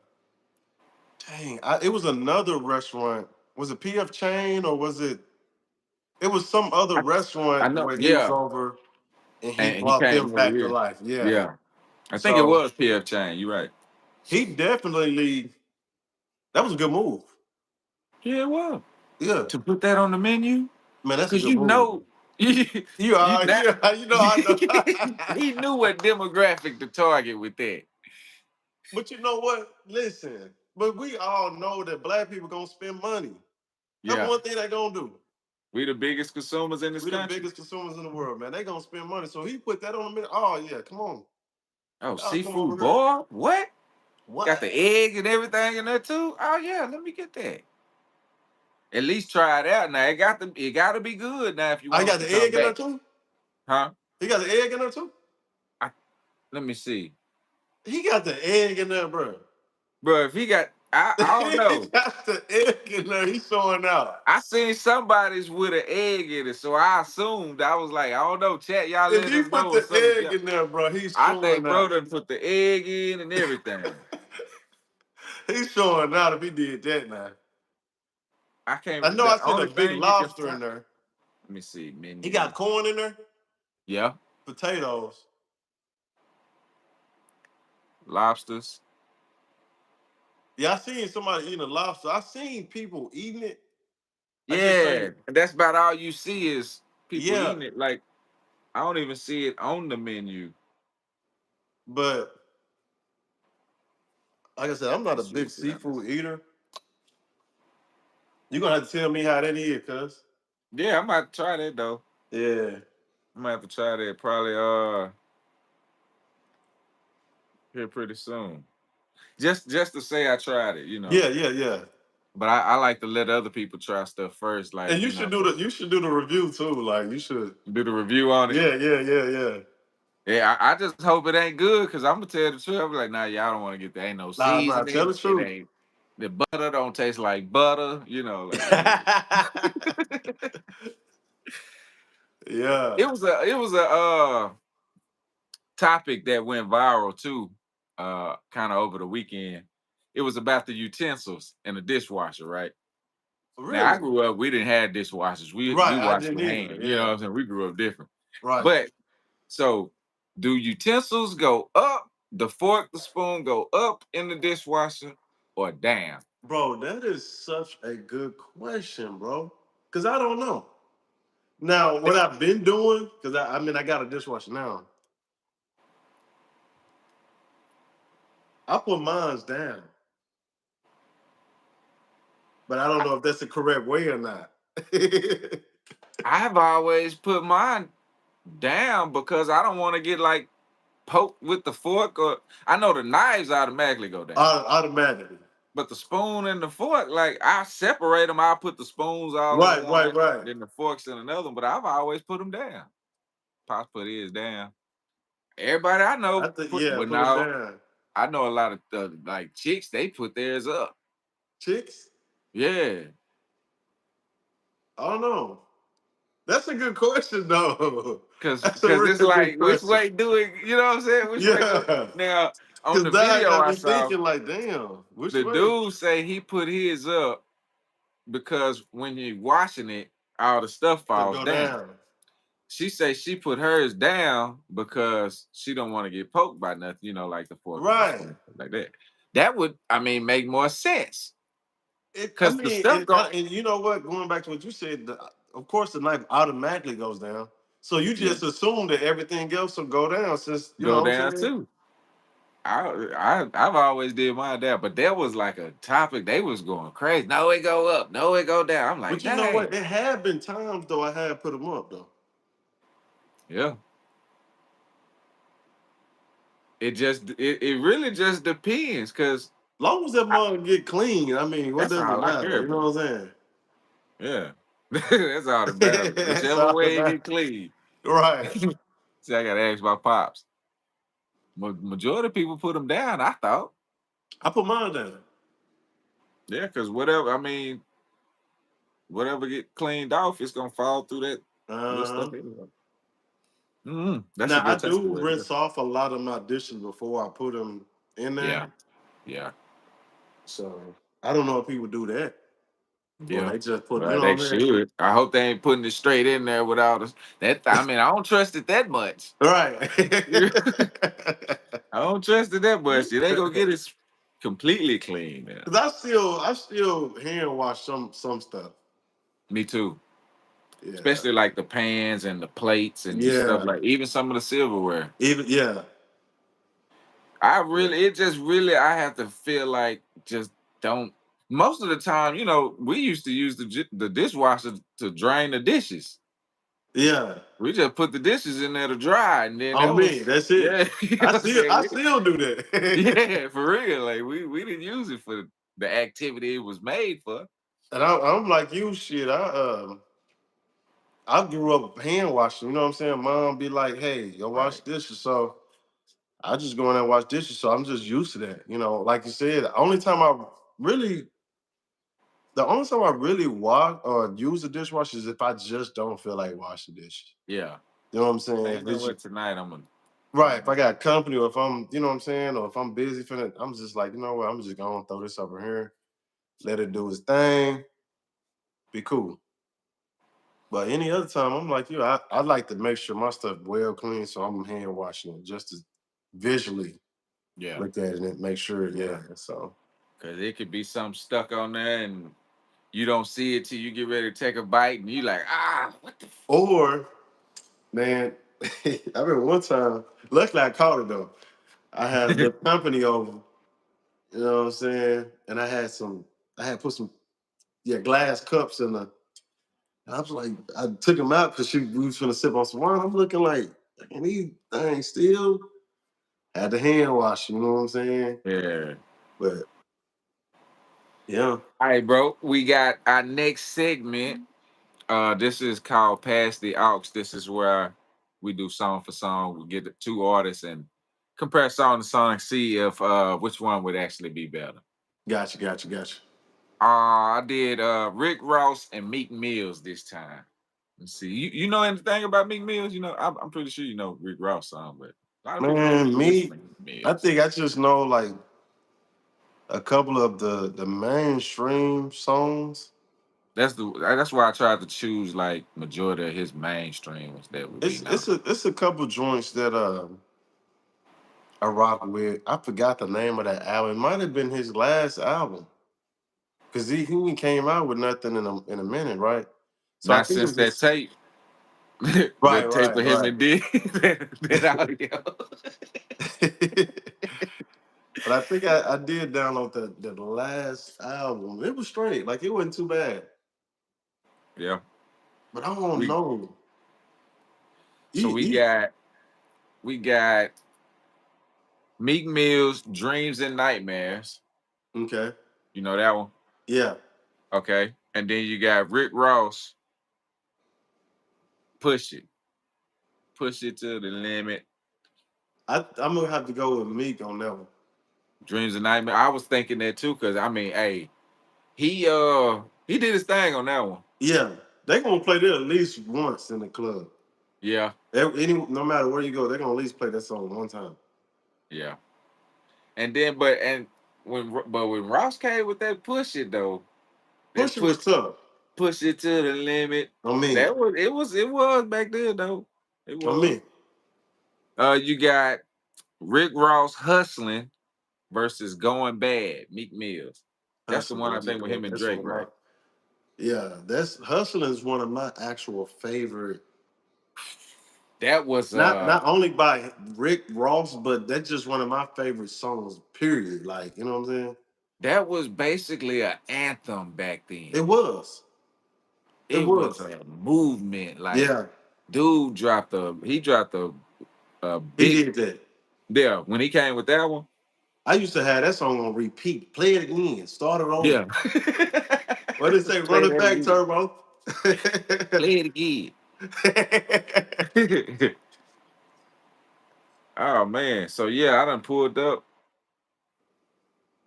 it was another restaurant. Was it PF Chain or was it? It was some other I, I restaurant know, where he was yeah, over and he and he brought came them over back to here. life. Yeah. Yeah, I think it So was PF Chang. You're right. he definitely that was a good move. Yeah, it was Yeah. to put that on the menu Man, that's a because good move. you You you are, not yeah, you know I know. he knew what demographic to target with that. But you know what? Listen, but we all know that black people gonna spend money. That's Yeah, one thing they gonna do. we the biggest consumers in this We the country. biggest consumers in the world, man. They gonna spend money. So he put that on the menu. Oh yeah, come on. Oh, Y'all come over seafood here. boil? What? Got the What? egg and everything in there too? Oh yeah, let me get that. At least try it out. Now it got to be good now if you I want us got to the come egg in there back, too. huh? He got the egg in there too. I, let me see, He got the egg in there, bro. bro. If he got, I don't He know. got the egg in there. He's showing out. I seen somebody's with an egg in it, so I assumed I was like, I don't know, chat, y'all If let he us put know or the something. egg in there, bro, he's I showing think bro out. done put the egg in and everything. He's showing out if he did that now. I I can't. know I The seen a only big thing you can lobster in find. there. Let me see He menu. got corn in there, Yeah, potatoes. lobsters. Yeah, I seen somebody eating a lobster. I seen people eating it. I just Yeah, ain't. and that's about all you see is people Yeah, eating it. Like I don't even see it on the menu. but like I said, I'm not I a should big see that. seafood eater. You're gonna have to tell me how that is, cuz. Yeah, I'm about to try that though. Yeah. I'm gonna have to try that probably here pretty soon. Just to say I tried it, you know. Yeah, yeah, yeah. But I like to let other people try stuff first, like And you know, you should do the review too. Like you should. do the review on it. Yeah, yeah, yeah, yeah. Yeah, I just hope it ain't good because I'm gonna tell the truth. I'm like, nah, y'all don't want to get that. Ain't no Nah, tell seasoning. the It truth. ain't the butter don't taste like butter. You know, like yeah. Yeah. It was a topic that went viral too, kind of over the weekend. It was about the utensils in the dishwasher, right? Now I Really? grew up, we didn't have dishwashers. We Right. I washed didn't with either. hand. You know what Yeah. I'm saying? We grew up different. Right. But so do utensils go up? The fork, the spoon go up in the dishwasher or down? Bro, that is such a good question, bro. Cause I don't know. Now, what I've been doing, because I mean I got a dishwasher now. I put mine's down, but I don't know if that's the correct way or not. I've always put mine down because I don't want to get like poked with the fork or I know the knives automatically go down. Automatically. But the spoon and the fork, like I separate them. I'll put the spoons all in Right, right, one, right. then the forks in another. But I've always put them down. Pops put his down. Everybody I I know think put, yeah, but put them now down. I know a lot of like chicks. They put theirs up. Chicks? Yeah, I don't know. That's a good question though. cause That's a cause it's real good like which question. way do it? You know what I'm saying? Which way go? Yeah. Now on Cause the that video got I me saw, thinking like, damn, which the way? dude say he put his up because when you're washing it, all the stuff To falls go down. down. She say she put hers down because she don't want to get poked by nothing, you know, like the fork and the Right. spoon, like that. That would, I mean, make more sense I because the mean, stuff go. and you know what? Going back to what you said, of course the knife automatically goes down. So you Yeah, just assume that everything else will go down since you go know what I'm down saying? too. I've always did mine down, but there was like a topic they was going crazy. No, it go up. No, it go down. I'm like, But you know what? dang. There have been times though I had put them up though. Yeah. It really just depends because Long as that mug get clean, I mean, what that's does it all I care matter? You know about. what I'm Yeah. That's all that saying? matters. That's Whichever all way it about get clean. right. See, I gotta ask my pops. Majority of people put them down, I thought. I put mine down. Yeah, because whatever I mean, whatever get cleaned off, it's gonna fall through that little Uh-huh. stuff anyway. That's a Now I good do takeaway. rinse off a lot of my dishes before I put them in Yeah, there. yeah, So I don't know if people do that or yeah. they just put, you Well, know they what I'm saying? should. I hope they ain't putting it straight in there without us. That I mean, I don't trust it that much. Right. I don't trust it that much. It ain't gonna get it completely clean. Yeah. Cause I still hand wash some stuff. Me too. Yeah. Especially like the pans and the plates and just stuff Yeah. like even some of the silverware. Even yeah. I Yeah. really, it just really, I have to feel like just don't. Most of the time, we used to use the dishwasher to drain the dishes. Yeah. We just put the dishes in there to dry, and then that On me. was That's it. yeah. You know I what I'm still saying? I still do that. Yeah, for real. Like we didn't use it for the activity it was made for. And I'm like you, shit. I grew up hand washing. You know what I'm saying? Mom be like, "Hey, go wash Right. dishes." So I just go in there and wash dishes. So I'm just used to that. Like you said, really, the only time I really wash or use the dishwasher is if I just don't feel like washing dishes. Yeah. You know what I'm saying? Hey, you If know it's what? Tonight I'm gonna. right, if I got company or if I'm, you know what I'm saying, or if I'm busy finna, I'm just like, you know what, I'm just gonna throw this over here, let it do its thing, be cool. But any other time, I'm like you, I like to make sure my stuff well clean, so I'm hand washing it just to visually Yeah. look at it and make sure, Yeah. yeah. So Cause it could be something stuck on there, and you don't see it till you get ready to take a bite, and you like, what the? or man, I remember one time, luckily I caught it though. I had a little company over, you know what I'm saying? And I had put some glass cups in the. I was like, I took them out because we was gonna sip on some wine. I'm looking like, and these things still had the hand wash. You know what I'm saying? Yeah. But yeah, All right, bro. We got our next segment. This is called Pass the Aux. This is where we do song for song. We get the two artists and compare song to song, see if which one would actually be better. gotcha. I did Rick Ross and Meek Mills this time. Let's see. You know anything about Meek Mills? I'm pretty sure you know Rick Ross song, but a lot of people don't Man, really listen me, to Meek I Mills. think I just know like a couple of the mainstream songs. That's why I tried to choose like majority of his mainstream ones that would be known. It's a couple joints that I rock with. I forgot the name of that album. It might have been his last album because he ain't came out with nothing in a minute, right? So I Not think it since was that this. tape, the Right, tape right, of him right. and D, that audio. But I think I did download the last album. It was straight, like it wasn't too bad. Yeah, But I don't we know. so we He got we got Meek Mill's Dreams and Nightmares. okay. You know that one, Yeah. okay? And then you got Rick Ross, Push It, Push It to the Limit, I'm gonna have to go with Meek on that one. Dreams and Nightmares. I was thinking that too, cause I mean, hey, he did his thing on that one. Yeah. They gonna play that at least once in the club. Yeah, No matter where you go, they're gonna at least play that song one time. yeah. And then, but when Ross came with that Push It though, that Push it was tough. push it to the limit. On me. It was back then though. It On was. me. You got Rick Ross hustling versus going bad. Meek Mills. That's the one I think with him and That's one Drake, of my right? that's Hustling is one of my actual favorite. That was Not only by Rick Ross, but that's just one of my favorite songs. Period. Like you know what I'm saying? basically an anthem back then. It was. It It was was. a movement. Like Yeah, dude dropped a he big did that. yeah when he came with that one. I used to have that song on repeat. Play it again. Start it over. Yeah. What did it say? Run Play it that back, again. Turbo. Play it again. Oh man. So yeah, I done pulled up.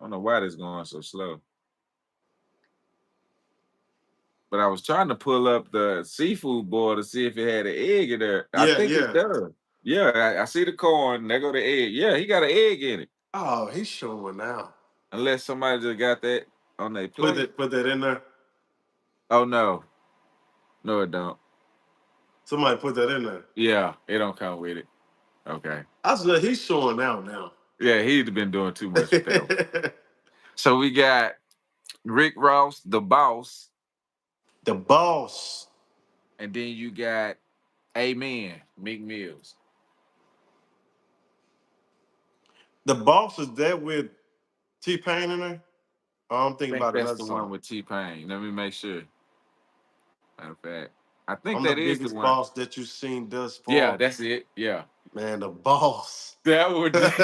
I don't know why this going so slow. but I was trying to pull up the seafood boil to see if it had an egg in there. I Yeah, think it yeah. does. Yeah, I see the corn. There go the egg. Yeah, he got an egg in it. Oh, he's showing now. Unless somebody just got that on their plate. Put that in there. Oh no, no, it don't. Somebody put that in there. Yeah, it don't come with it. Okay. I said he's showing out now. Yeah, he'd been doing too much with that one. The So we got Rick Ross, the boss, boss. and then you got Amen, Meek Mills. The boss is that with T Pain in there? Oh, I'm I thinking think about that's another the one song. with T Pain. Let me make sure. Matter of fact, I think I'm the that is the biggest one. boss that you've seen thus Yeah, far. that's it. Yeah, Man, the boss. that would. The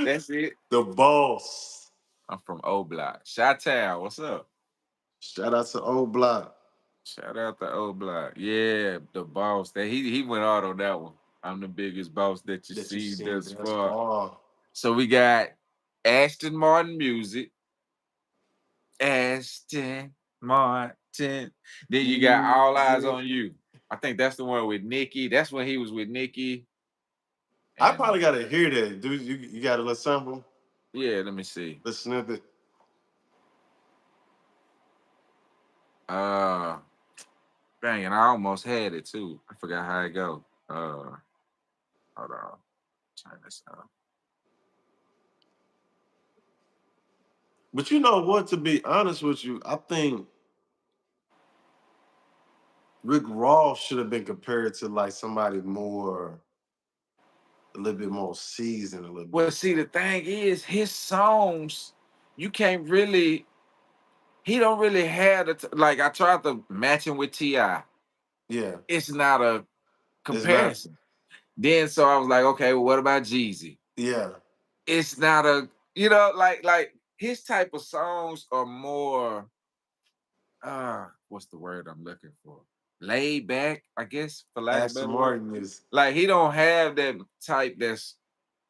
That's it. boss. I'm from O Block. Shot Town. What's up? Shout out to Old Block Shout out to O Block. Yeah, the boss. That he went out on that one. I'm the biggest boss that you that you've see seen thus thus far. far. So we got Ashton Martin music. Ashton Martin. Then you got All Eyes Music. on You. I think that's the one with Nicki. That's when he was with Nicki. I And probably gotta hear that. Dude, you got a little sample, yeah, let me see. the snippet. Uh Dang, and I almost had it too. I forgot how it go. Hold on. Turn this up. But you know what? To be honest with you, I think Rick Ross should have been compared to like somebody more, a little bit more seasoned, a little Well, bit. see, the thing is, his songs, you can't really, he don't really have like I tried to match him with T.I. Yeah, It's not a it's not. comparison. Then so I was like, okay, well, what about Jeezy? Yeah, It's not like his type of songs are more what's the word I'm looking for? Laid back, I guess, for lack of a Aston better word. Martin is. Like he don't have that type that's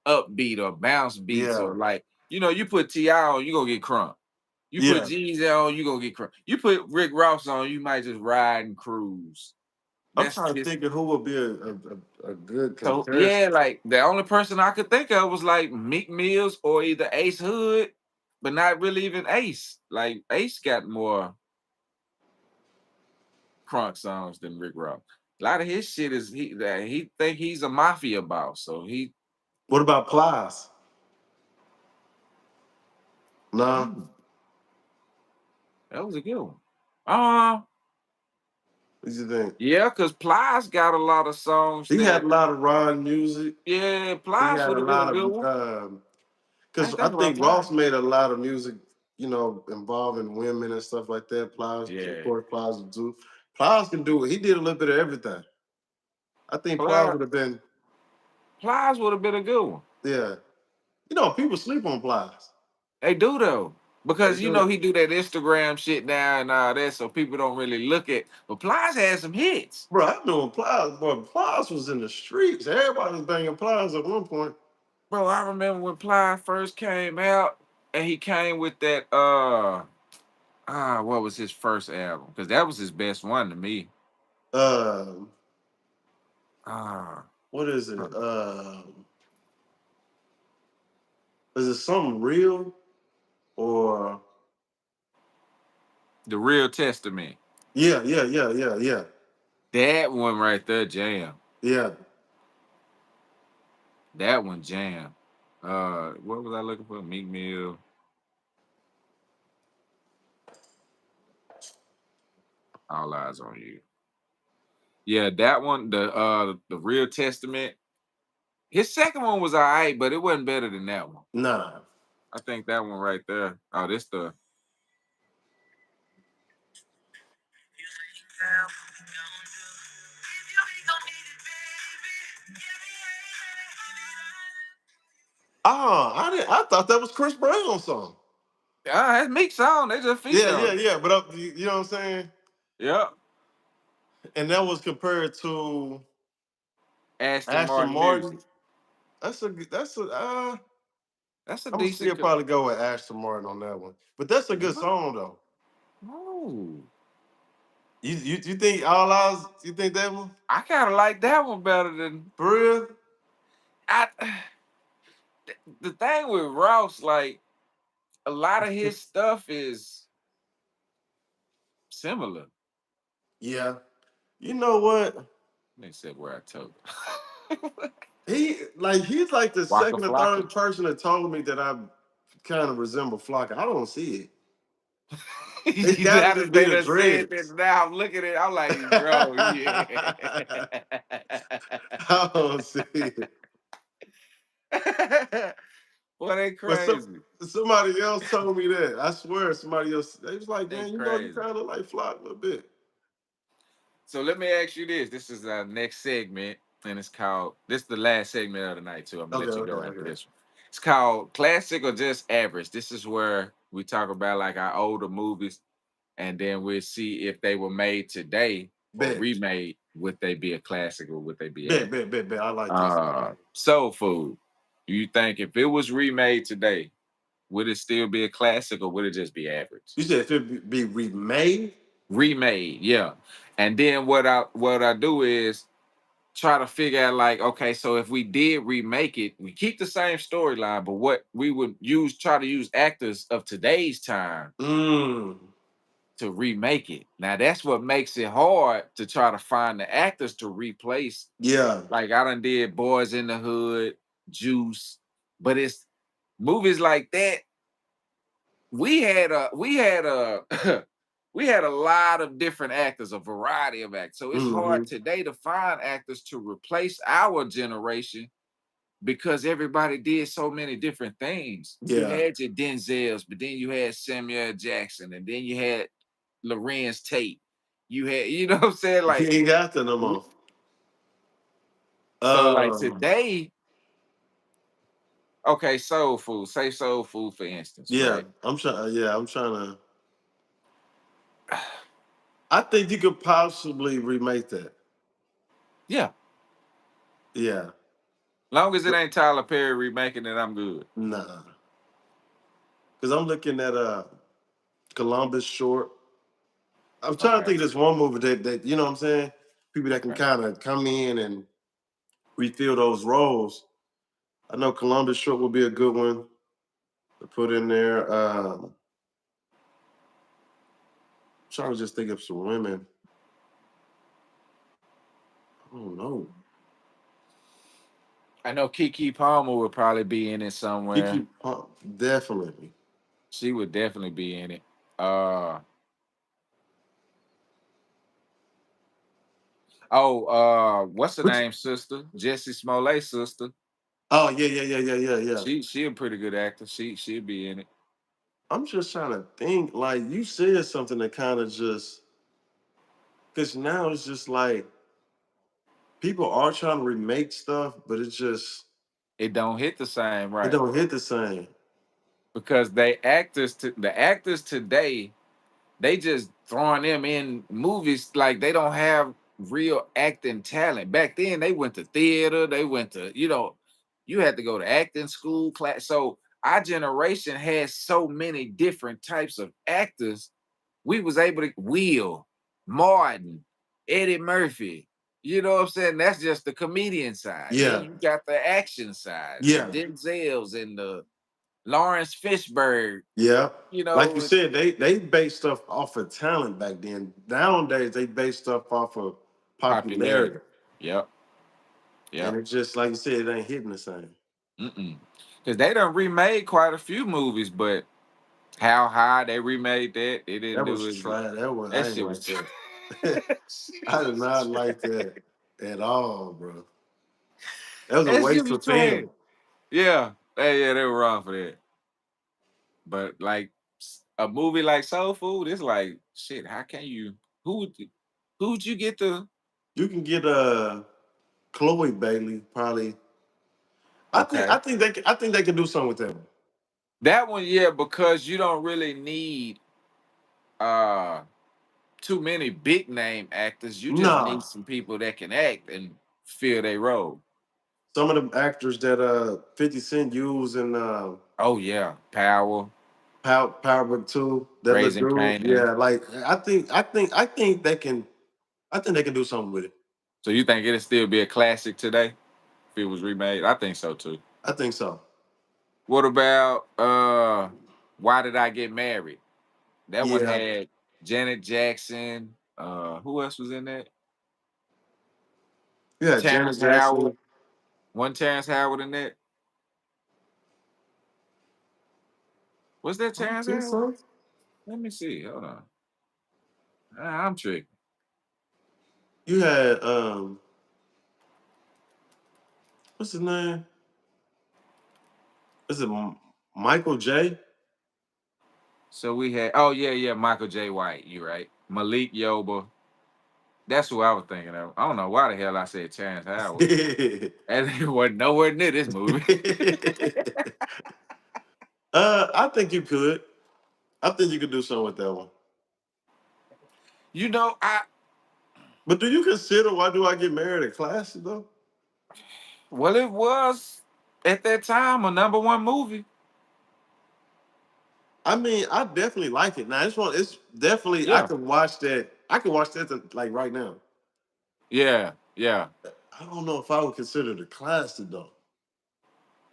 upbeat or bounce beats Yeah, or like, you put T.I. on, you gonna get crunk. You put yeah. Jeezy on, you gonna get crunk. You put Rick Ross on, you might just ride and cruise. I'm That's trying to his. think of who would be a good So comparison. yeah, like the only person I could think of was like Meek Mills or either Ace Hood, but not really even Ace. Like Ace got more crunk songs than Rick Ross. A lot of his shit is he think he's a mafia boss. So he What about Plies? Nah, mm, that was a good one. Uh what you think? yeah, because Plies got a lot of songs He had that a lot of Ron music. yeah, He Plies had would a have been a lot good of one. I because ain't I think about think Plies. Ross made a lot of music, involving women and stuff like that. Plies, of Yeah. course, Plies would do. Plies can do it. He did a little bit of everything. I think Plies Plies, would have been, Plies would have been a good one. yeah. People sleep on Plies. They do though. They Because do. he do that Instagram shit now and all that, so people don't really look at. But Plies had some hits. Bro, I know Plies, bro. Plies was in the streets. Everybody was banging Plies at one point. Bro, I remember when Plies first came out, and he came with that what was his first album? Because that was his best one to me. Um, Ah, what is uh, it? Is it something real or The Real Testament. yeah, yeah, yeah, yeah, yeah, That one right there, jam. yeah. That one, jam. What was I looking for? Meek Mill. All eyes on you. Yeah, that one, the Real Testament. His second one was all right, but it wasn't better than that one. Nah. I think that one right there. Oh, this the I thought that was Chris Brown's song. that's Meek song. They just Yeah, feature yeah, on it. yeah. But you know what I'm saying? Yep. And that was compared to Aston Ashton Martin Martin. music. That's a. That's a I'm gonna decent. still probably go with Ashton Martin on that one. But that's a good Yeah. song though. Oh, You think all eyes? You think that one I kind of like that one better than for real? I. The thing with Ross, like a lot of his stuff is similar. Yeah. You know what? Except where I told He's like the Waka second or Flocka. third person that told me that I kind of resemble Flocka. I don't see it. It's got to Now just that be they the done said that, dreads. now I'm looking at it, I'm like, bro, yeah. I don't see it. Boy, they But crazy. somebody else told me that. I swear, somebody else. They was like, They man, you crazy. kind of like Flock a little bit. So let me ask you this. This is our next segment, and it's called, this is the last segment of the night, too. I'm gonna Okay, let you okay, go after okay. this one. It's called Classic or Just Average. This is where we talk about like our older movies, and then we'll see if they were made today or Bet, remade. Would they be a classic or would they be bet, average? bet, bet, bet. I like this one. Soul Food. Do you think if it was remade today, would it still be a classic or would it just be average? You said if it be remade. Remade, yeah. And then what I do is try to figure out like, okay, so if we did remake it, we keep the same storyline, but what we would try to use actors of today's time Mm, to remake it. Now that's what makes it hard to try to find the actors to replace. yeah. Like I done did Boys in the Hood, Juice, but it's movies like that. We had a we had a lot of different actors, a variety of actors. So it's Mm-hmm. hard today to find actors to replace our generation because everybody did so many different things. You Yeah. had your Denzels, but then you had Samuel Jackson, and then you had Lorenz Tate. You had, you know what I'm saying? You Like, ain't got that no more. so like Um, today, okay, soul food. Say soul food, for instance, yeah. right? I'm trying. Yeah, I'm trying to. I think you could possibly remake that. Yeah. Yeah. Long as it But ain't Tyler Perry remaking it, I'm good. nah, because I'm looking at Columbus Short. I'm trying to Okay. think of this one movie that you know what I'm saying. People that can Okay. kind of come in and refill those roles. I know Columbus Short will be a good one to put in there. Trying to just think of some women. I don't know. I know Kiki Palmer would probably be in it somewhere. Kiki, definitely. She would definitely be in it. Uh what's her Which? name, sister? Jessie Smollet's sister. Oh yeah, yeah, yeah, yeah, yeah, yeah. She a pretty good actor. She'd be in it. I'm just trying to think. Like you said something that kind of just because now it's just like people are trying to remake stuff, but It don't hit the same, it right? don't hit the same. Because the actors today, they just throwing them in movies like they don't have real acting talent. Back then, they went to theater, they went to, you had to go to acting school class. So our generation has so many different types of actors. We was able to Will, Martin, Eddie Murphy. You know what I'm saying? That's just the comedian side. Then Yeah, you got the action side, the yeah, Denzels and the Lawrence Fishburne. yeah. You Like you know, said, they based stuff off of talent back then. Nowadays, they base stuff off of popularity. popularity, Yep. and Yep. it's just like you said, it ain't hitting the same. Mm-mm. Because they done remade quite a few movies, but how high they remade that, they didn't That was do it. trash. That was That I ain't shit was like that. that shit I did was not like trash. that at all, bro. That was a That shit waste was of trash. film. Yeah. Yeah, they were wrong for that. But like a movie like Soul Food, it's like shit, how can you who'd you get to You can get Chloe Bailey probably. okay. I think they can do something with that one. That one, yeah, because you don't really need uh too many big name actors. You just need Nah, some people that can act and fill their role. some of the actors that 50 Cent used in Oh yeah, Power. Power Book Two, that look Raising dude. Canaan. Yeah, like I think they can. I think they can do something with it. So you think it'll still be a classic today if it was remade? I think so too. I think so. What about Why Did I Get Married? That one Yeah, had Janet Jackson. Who else was in that? yeah. Terrence Janet Howard. Jackson. One Terrence Howard in that. Was that I don't Terrence think Howard? so. Let me see. Hold on. I'm tricked. You had what's his name? Is it Michael J? So we had, oh yeah, yeah, Michael J. White. You right. Malik Yoba. That's who I was thinking of. I don't know why the hell I said Terrence Howard. And it wasn't nowhere near this movie. I think you could. I think you could do something with that one. You know, I But do you consider Why Do I Get Married a classic though? well, it was at that time a number one movie. I mean, I definitely like it. Now this one, it's definitely I Yeah, can watch that. I can watch that like right now. yeah, yeah. I don't know if I would consider it a classic though.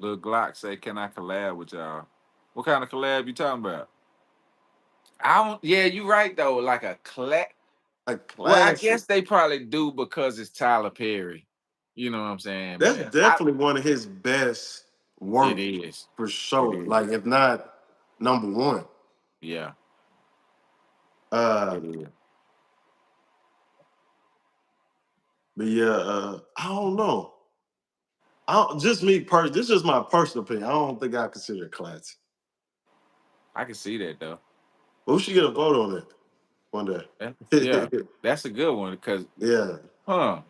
Lil Glock say, "Can I collab with y'all?" What kind of collab you talking about? I don't. Yeah, you right though. Like a collab. A Well, I classic. guess they probably do because it's Tyler Perry. You know what I'm saying? That's But definitely one of his best it work is. for It sure. is. Like if not number one. Yeah, Uh, it is. but yeah, I don't know. Just me this is just my personal opinion. I don't think I consider it classic. I can see that though. But we should get a vote on it one Yeah, day. that's a good one because, Yeah. huh?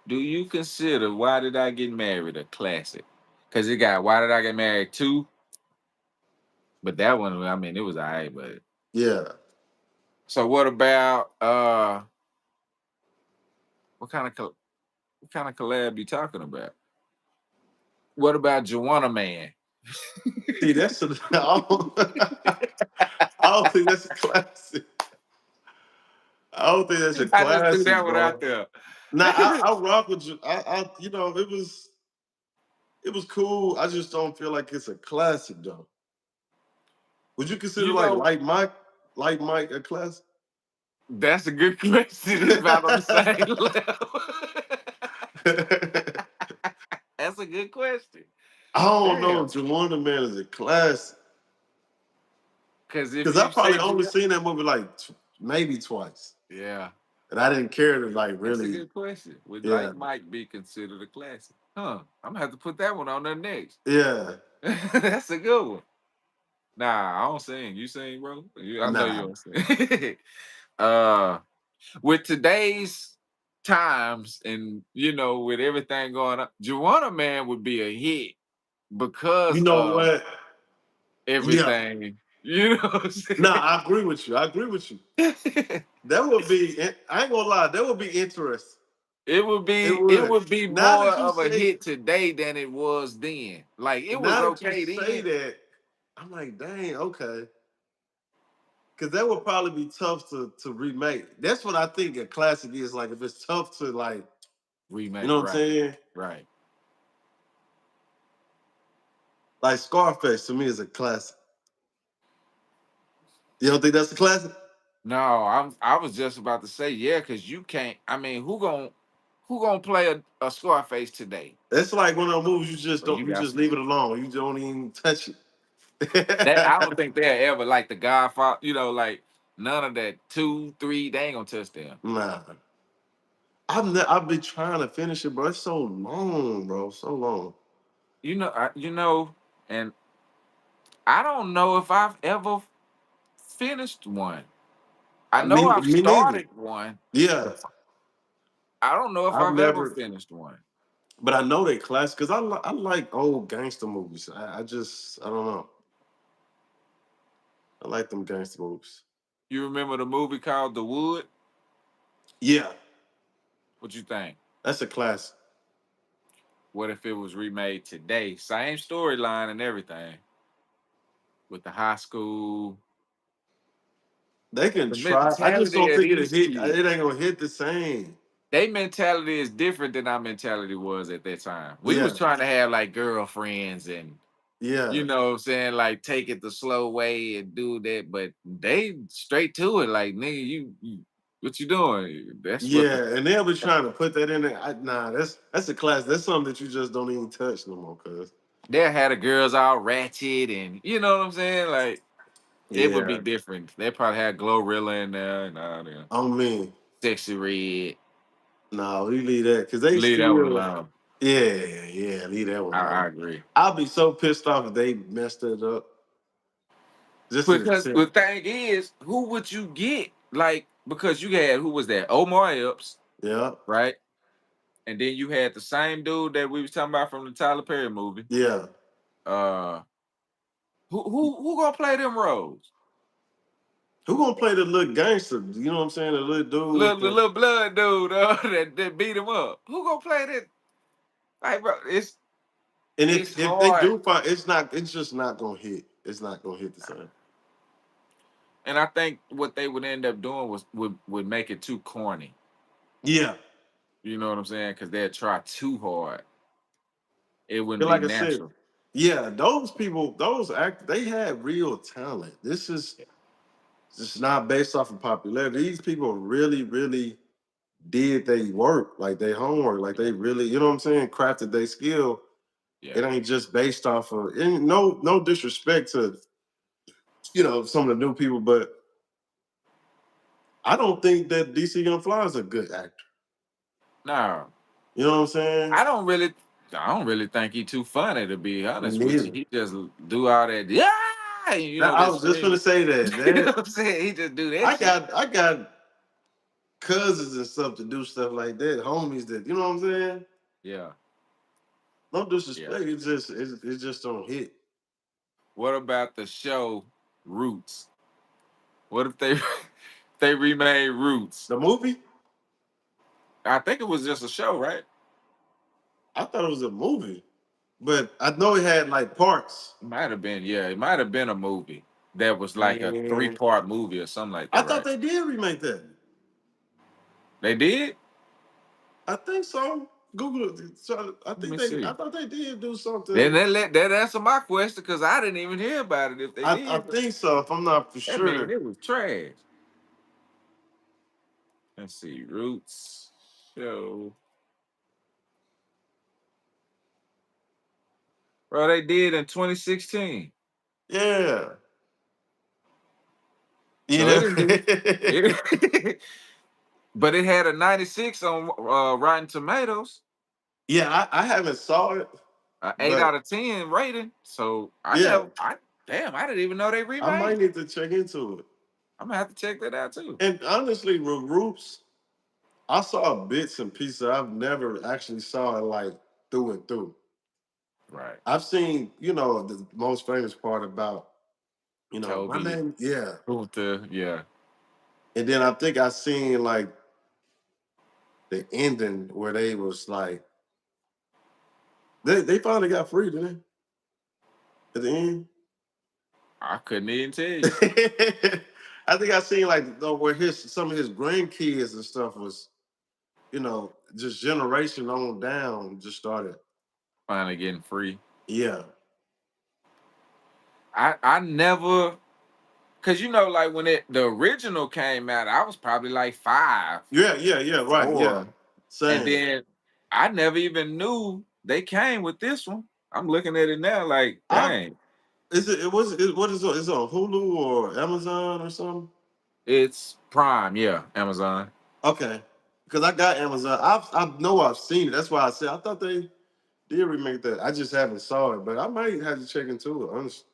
Do you consider Why Did I Get Married a classic? Because it got Why Did I Get Married 2? But that one, I mean, it was alright. But Yeah. so what about what kind of what kind of collab you talking about? What about Joanna Man? See, that's a, I don't think that's a classic. I don't think that's a I just threw that classic, one out bro. there. Now I rock with you. You know, it was cool. I just don't feel like it's a classic though. Would you consider You know, like Mike a classic? that's a good question. It's about on the same level. I That's a good question. don't know Damn. if Juwanna Man is a classic Because if because I you probably say only seen that movie like maybe twice, yeah, and I didn't care to like that's a really. good question. Would Yeah, Like Mike be considered a classic? Huh. I'm gonna have to put that one on there next. yeah. That's a good one. Nah, I don't sing. You sing, bro? I know you Nah, don't sing. uh with today's times and with everything going on, Joanna Man would be a hit because you know of what? Yeah. everything. You know what I'm Nah, saying? I agree with you. I agree with you. That would be. I ain't gonna lie. That would be interesting. It it would. would be Now more that you of a say, hit today than it was then. Like it was now that you okay say then. that, I'm like, dang, okay. Because that would probably be tough to remake. That's what I think a classic is. Like if it's tough to like, you Remake, know what I'm right, saying? right. Like Scarface to me is a classic. You don't think that's a classic? No, I was just about to say yeah, because you can't. I mean, who gonna play a Scarface today? It's like one of those movies you just Or you don't. You got just some. leave it alone. You don't even touch That I it. don't think they're ever like the Godfather. Like none of that 2, 3. They ain't gonna touch them. Nah. I've been trying to finish it, bro. It's so long, bro. So long. And I don't know if I've ever finished one. I I know mean, I've me neither. started one. Yeah, I don't know if I've I've ever never, finished one. but I know they classic because I like old gangster movies. I don't know. I like them gangster movies. You remember the movie called The Wood? Yeah, What you think? that's a classic. What if it was remade today? Same storyline and everything. with the high school. They can The try. I just mentality don't of think it'll these hit. kids, It ain't gonna hit the same. they mentality is different than our mentality was at that time. We was Yeah, trying to have like girlfriends and yeah, what I'm saying, like take it the slow way and do that, but they straight to it, like nigga, you what you doing? That's what the yeah. And they'll be trying to put that in there. Nah, that's a class. That's something that you just don't even touch no more. Cause they had the girls all ratchet and you know what I'm saying? Like it would be yeah, different. They probably had Glorilla in there and all that. I mean, Sexy Red. nah, we leave that because they Leave that one still. alone. Yeah, yeah, leave that one I alone. agree. I'll be so pissed off if they messed it up. Just in the Because tip. the thing is, who would you get? Like, because you had who was that? Omar Epps, Yeah, right? And then you had the same dude that we was talking about from the Tyler Perry movie. yeah. Uh who gonna play them roles? Who gonna play the little gangster? You know what I'm saying? The little dude with The the. little blood dude that beat him up. Who gonna play that? Like, bro, And it's if they hard. do find, it's not. It's just not gonna hit. It's not gonna hit the same. And I think what they would end up doing was would make it too corny. Yeah. You know what I'm saying? Because they'd try too hard. It wouldn't And be like I said, natural. yeah, those people, those actors, they had real talent. This is just not based off of popularity. These people really, really did their work, like their homework, like Yeah. they really, you know what I'm saying, crafted their skill. Yeah. It ain't just based off of, and no disrespect to, some of the new people, but I don't think that DC Young Fly is a good actor. No, You know what I'm saying? I don't really, I don't really think he too funny to be honest with you. Neither. He just do all that, yeah, Now, I that was just scream. gonna say that. You know That what I'm saying? He just do that I shit. got I got cousins and stuff to do stuff like that, homies that, you know what I'm saying? Yeah, No yeah. disrespect, it just don't hit. What about the show Roots? What if they they remade Roots? The movie, I think it was just a show, right? I thought it was a movie, but I know it had like parts. Might have been, yeah. It might have been a movie that was like a Man, three-part movie or something like I that, thought right? they did remake that. They did. I think so. Google it. So I Let think me they. I see. thought they did do Then something. that let that answer my question because I didn't even hear about it. If they I did, think so. If I'm not for that mean sure. it was trash. Let's see, Roots show. Bro, they did in 2016. Yeah. You So it know. didn't do it. But it had a 96 on Rotten Tomatoes, Yeah, I haven't saw it, an 8 but out of 10 rating. So I yeah, never, I damn, I didn't even know they I might remade it. need to check into it. I'm gonna have to check that out too. And honestly, with Roots, I saw bits and pieces. I've never actually saw it like through and through. Right. I've seen, the most famous part about, my Toby, name, yeah. Punta, yeah. And then I think I seen like the ending where they was like, they finally got free, didn't they? At the end. I couldn't even tell you. I think I seen like where some of his grandkids and stuff was, just generation on down just started. Finally getting free. Yeah. I never, cause like when the original came out, I was probably like 5, Yeah, yeah, yeah, right. Yeah. 4, and Same. then I never even knew they came with this one. I'm looking at it now, like, I dang, Is what is it on Hulu or Amazon or something? it's Prime, yeah, Amazon. Okay. Because I got Amazon. I know I've seen it. That's why I said I thought they did remake that. I just haven't saw it, but I might have to check into it, honestly.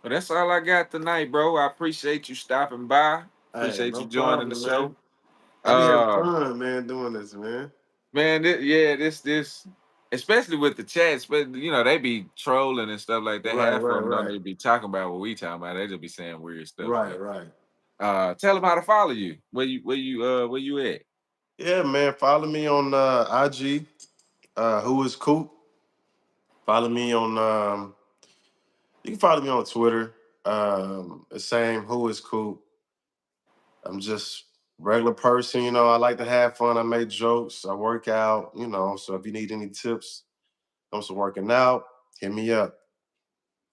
But that's all I got tonight, bro. I appreciate you stopping by. Hey, Appreciate no you joining the problem, man. show. I be having Uh, fun, man, doing this, man. Man, yeah, this, especially with the chats, but they be trolling and stuff like that. Right, Half of right, them don't right. even be talking about what we talking about. They just be saying weird stuff. Right, But right. tell them how to follow you. Where you at? Yeah, man. Follow me on IG. Who is Coop? Follow me on You can follow me on Twitter. The same. Who is cool? I'm just regular person. I like to have fun. I make jokes. I work out. So if you need any tips on some working out, hit me up.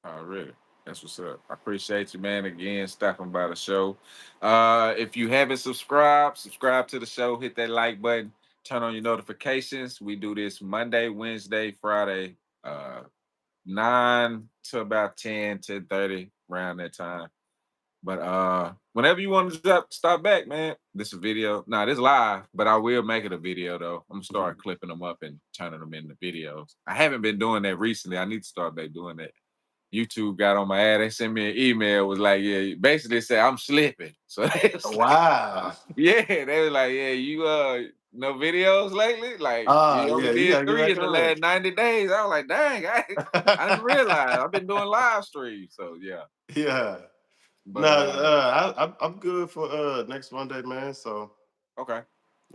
Oh, really? That's what's up. I appreciate you, man. Again, stopping by the show. If you haven't subscribed, subscribe to the show. Hit that like button. Turn on your notifications. We do this Monday, Wednesday, Friday, 9 to about 10:30 around that time. But whenever you want to stop back, man, this a video. Nah, this live, but I will make it a video though. I'm gonna start clipping them up and turning them into videos. I haven't been doing that recently. I need to start back doing that. YouTube got on my ad. They sent me an email. Was like, yeah, basically said I'm slipping. So they was like, Wow. yeah, they was like, yeah, you no videos lately. Like Ah, you only yeah, you did gotta get 3 back in the on last 90 days. I was like, dang, I didn't realize I've been doing live streams. So yeah, yeah. No, but I'm good for next Monday, man. So okay.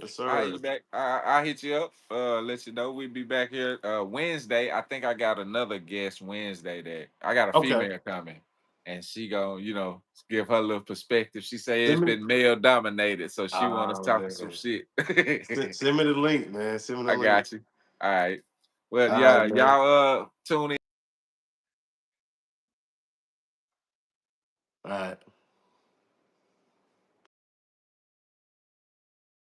yes, All right, you sir. back. I'll hit you up. Let you know we'll be back here Wednesday. I think I got another guest Wednesday that I got a Okay. female coming, and she gonna give her little perspective. She say it's Send me. been male dominated, so she want us talking some Man. shit. Send me the link, man. Send me the I link. got you. All right. Well, All right, yeah, man. y'all tune in. All right.